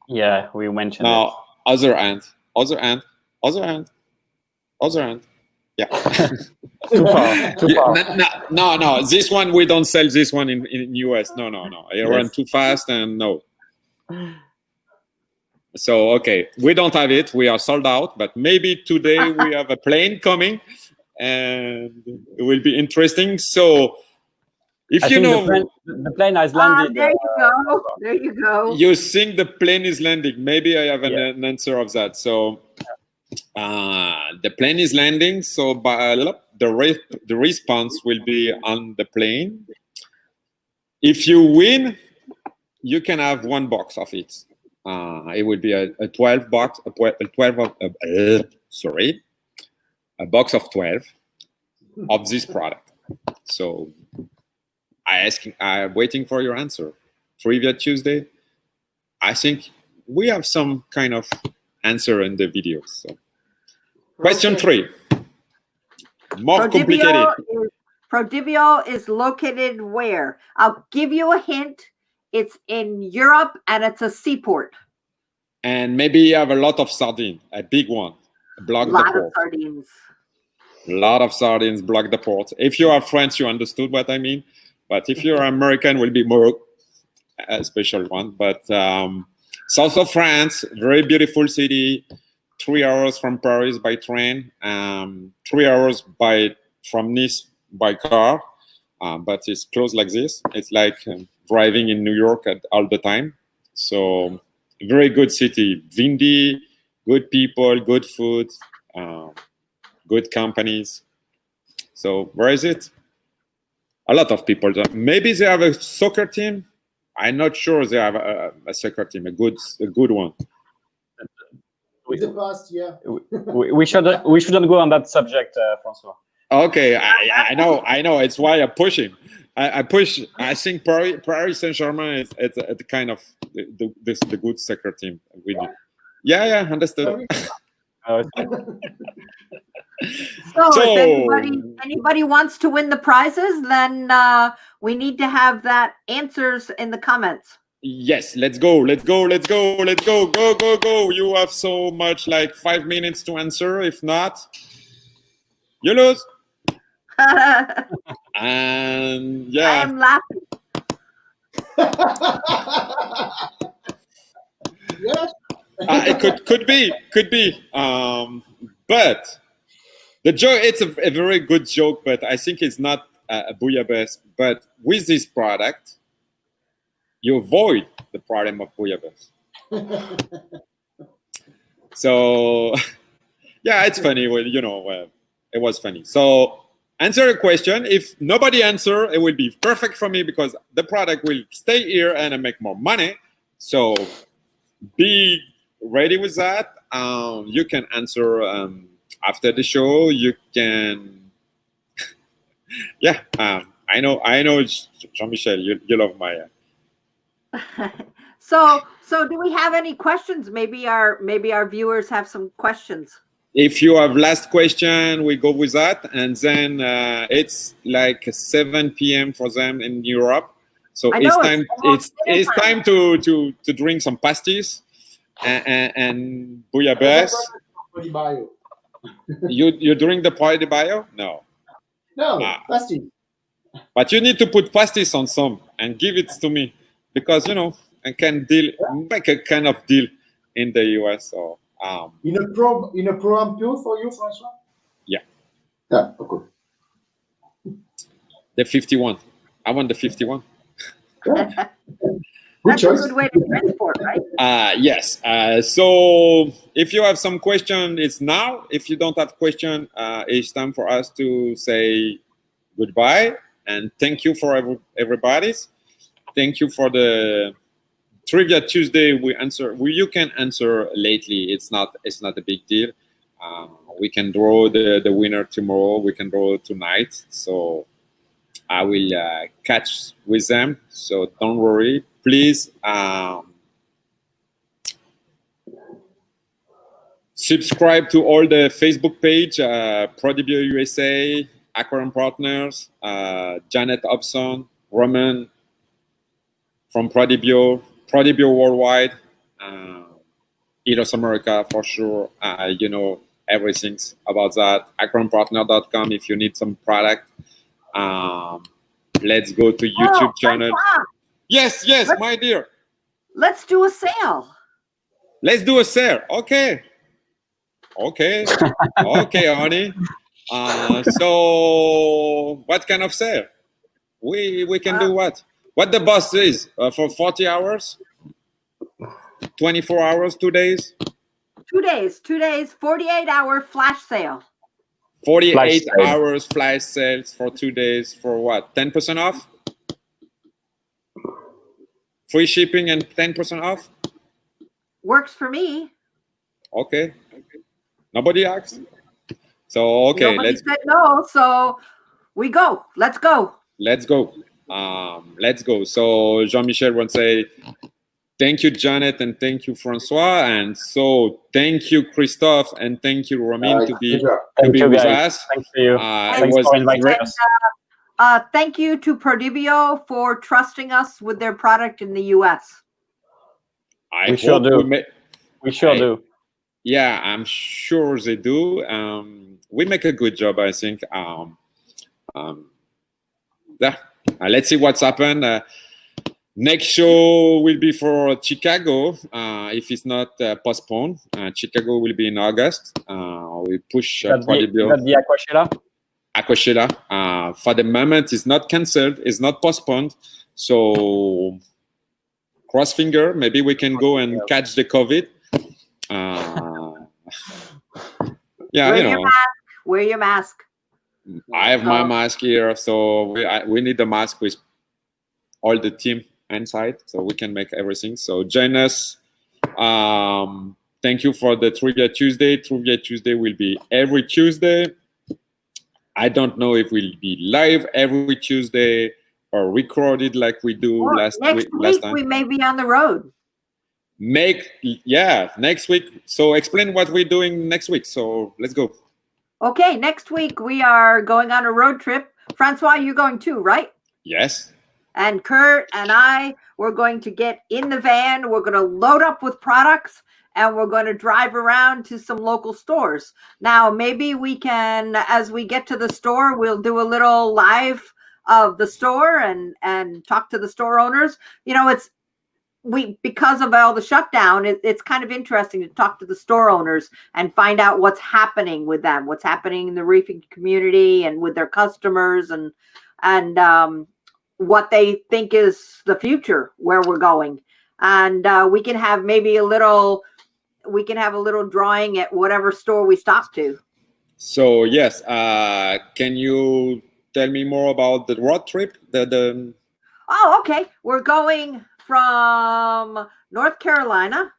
Yeah, we mentioned now, it. Other hand. Yeah. Too far. No. This one, we don't sell this one in US. No. It run too fast and no. So, okay. We don't have it. We are sold out. But maybe today we have a plane coming. And it will be interesting. So, if you know the plane has landed. There you go. There you go. You think the plane is landing? Maybe I have an answer of that. So, the plane is landing. So, the response will be on the plane. If you win, you can have one box of it. It will be a 12 box. A box of 12 of this product. So I'm waiting for your answer. Trivia Tuesday. I think we have some kind of answer in the video. So question 3. More complicated. Prodibio is located where? I'll give you a hint. It's in Europe and it's a seaport. And maybe you have a lot of sardines, a big one. Block the port. A lot of sardines block the port. If you are French, you understood what I mean. But if you're American, will be more a special one. But south of France, very beautiful city. 3 hours from Paris by train. 3 hours from Nice by car. But it's close like this. It's like driving in New York all the time. So very good city. Windy, good people, good food. Good companies. So where is it? A lot of people. Maybe they have a soccer team. I'm not sure they have a soccer team, a good one. In the past, yeah. we shouldn't go on that subject, Francois. Okay, I know. It's why I'm pushing. I push. I think Paris Saint-Germain is the kind of the good soccer team we need. Yeah, understood. So if anybody wants to win the prizes, then we need to have that answers in the comments. Yes, let's go. Go. You have so much, like 5 minutes to answer. If not, you lose. And yeah, I am laughing. Yes. It could be. But the joke, it's a very good joke, but I think it's not a bouillabaisse. But with this product, you avoid the problem of bouillabaisse. So, yeah, it's funny. Well, It was funny. So answer a question. If nobody answer, it will be perfect for me because the product will stay here and I make more money. So be ready with that. You can answer after the show. You can, yeah. I know, Jean-Michel, you love my. So do we have any questions? Maybe our viewers have some questions. If you have last question, we go with that, and then it's like 7 p.m. for them in Europe. So it's time. It's time to drink some pasties and bouillabaisse. You drink the Prodibio? No. No, pasties. But you need to put pasties on some and give it to me because I can make a kind of deal in the US. So in a program too for you, Francois? Yeah. Yeah, okay. The 51. I want the 51. Yeah. That's a good way to transport, right? Yes. So if you have some question, it's now. If you don't have question, it's time for us to say goodbye and thank you for everybody's. Thank you for the Trivia Tuesday. You can answer lately. It's not a big deal. We can draw the winner tomorrow. We can draw tonight. So I will catch with them. So don't worry. Please subscribe to all the Facebook page, Prodibio-USA, Aquarium Partners, Janet Hobson, Romain from Prodibio Worldwide, Eros America for sure. Everything about that. Aquariumpartner.com if you need some product. Let's go to YouTube channel. Yes, my dear. Let's do a sale. Let's do a sale. Okay, honey. So what kind of sale? We can do what? What the boss is for 40 hours, 24 hours, 2 days? 2 days, 48-hour flash sale. 48 hours flash sales for 2 days for what? 10% off? Free shipping and 10% off? Works for me. Okay. Nobody asked? So, okay. Nobody said no, so we go. Let's go. Let's go. So Jean-Michel wants to say, thank you, Janet, and thank you, Francois. And so thank you, Christophe, and thank you, Romain, to be with us. Thank you. Thanks for inviting us. Thank you to Prodibio for trusting us with their product in the US. We sure do. Yeah, I'm sure they do. We make a good job, I think. Let's see what's happened. Next show will be for Chicago, if it's not postponed. Chicago will be in August. We push Prodibio. The Aquashela. For the moment, it's not cancelled. It's not postponed. So cross finger. Maybe we can go and catch the COVID. Wear your mask. I have my mask here, so we need the mask with all the team inside, so we can make everything. So join us. Thank you for the Trivia Tuesday. Trivia Tuesday will be every Tuesday. I don't know if we'll be live every Tuesday or recorded like we do last time. We may be on the road. Next week. So explain what we're doing next week. So let's go. Okay, next week we are going on a road trip. Francois, you're going too, right? Yes. And Kurt and we're going to get in the van. We're going to load up with products and we're going to drive around to some local stores. Now, maybe we can, as we get to the store, we'll do a little live of the store and talk to the store owners. Because of all the shutdown, it's kind of interesting to talk to the store owners and find out what's happening with them, what's happening in the reefing community and with their customers and what they think is the future, where we're going. And we can have maybe a little drawing at whatever store we stop to. So yes, can you tell me more about the road trip? Oh, okay. We're going from North Carolina.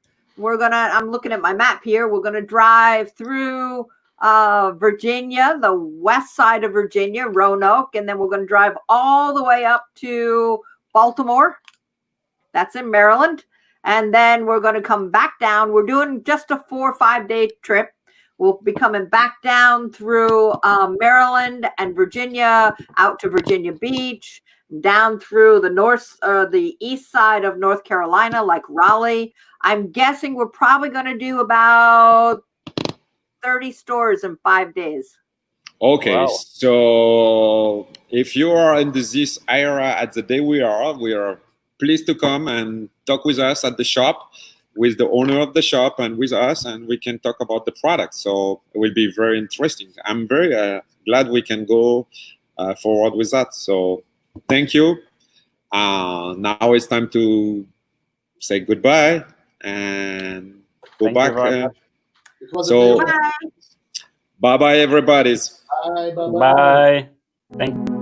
I'm looking at my map here. We're gonna drive through Virginia, the west side of Virginia, Roanoke, and then we're gonna drive all the way up to Baltimore. That's in Maryland. And then we're gonna come back down. We're doing just a 4 or 5 day trip. We'll be coming back down through Maryland and Virginia, out to Virginia Beach, down through the east side of North Carolina, like Raleigh. I'm guessing we're probably going to do about 30 stores in 5 days. Okay, Wow. so if you are in this area at the day we are pleased to come and talk with us at the shop, with the owner of the shop and with us, and we can talk about the product. So it will be very interesting. I'm very glad we can go forward with that. So thank you. Now it's time to say goodbye and go Thank you back. very much. It was a So pleasure. Bye. bye-bye, everybody. Bye. Bye. Bye. Thank you.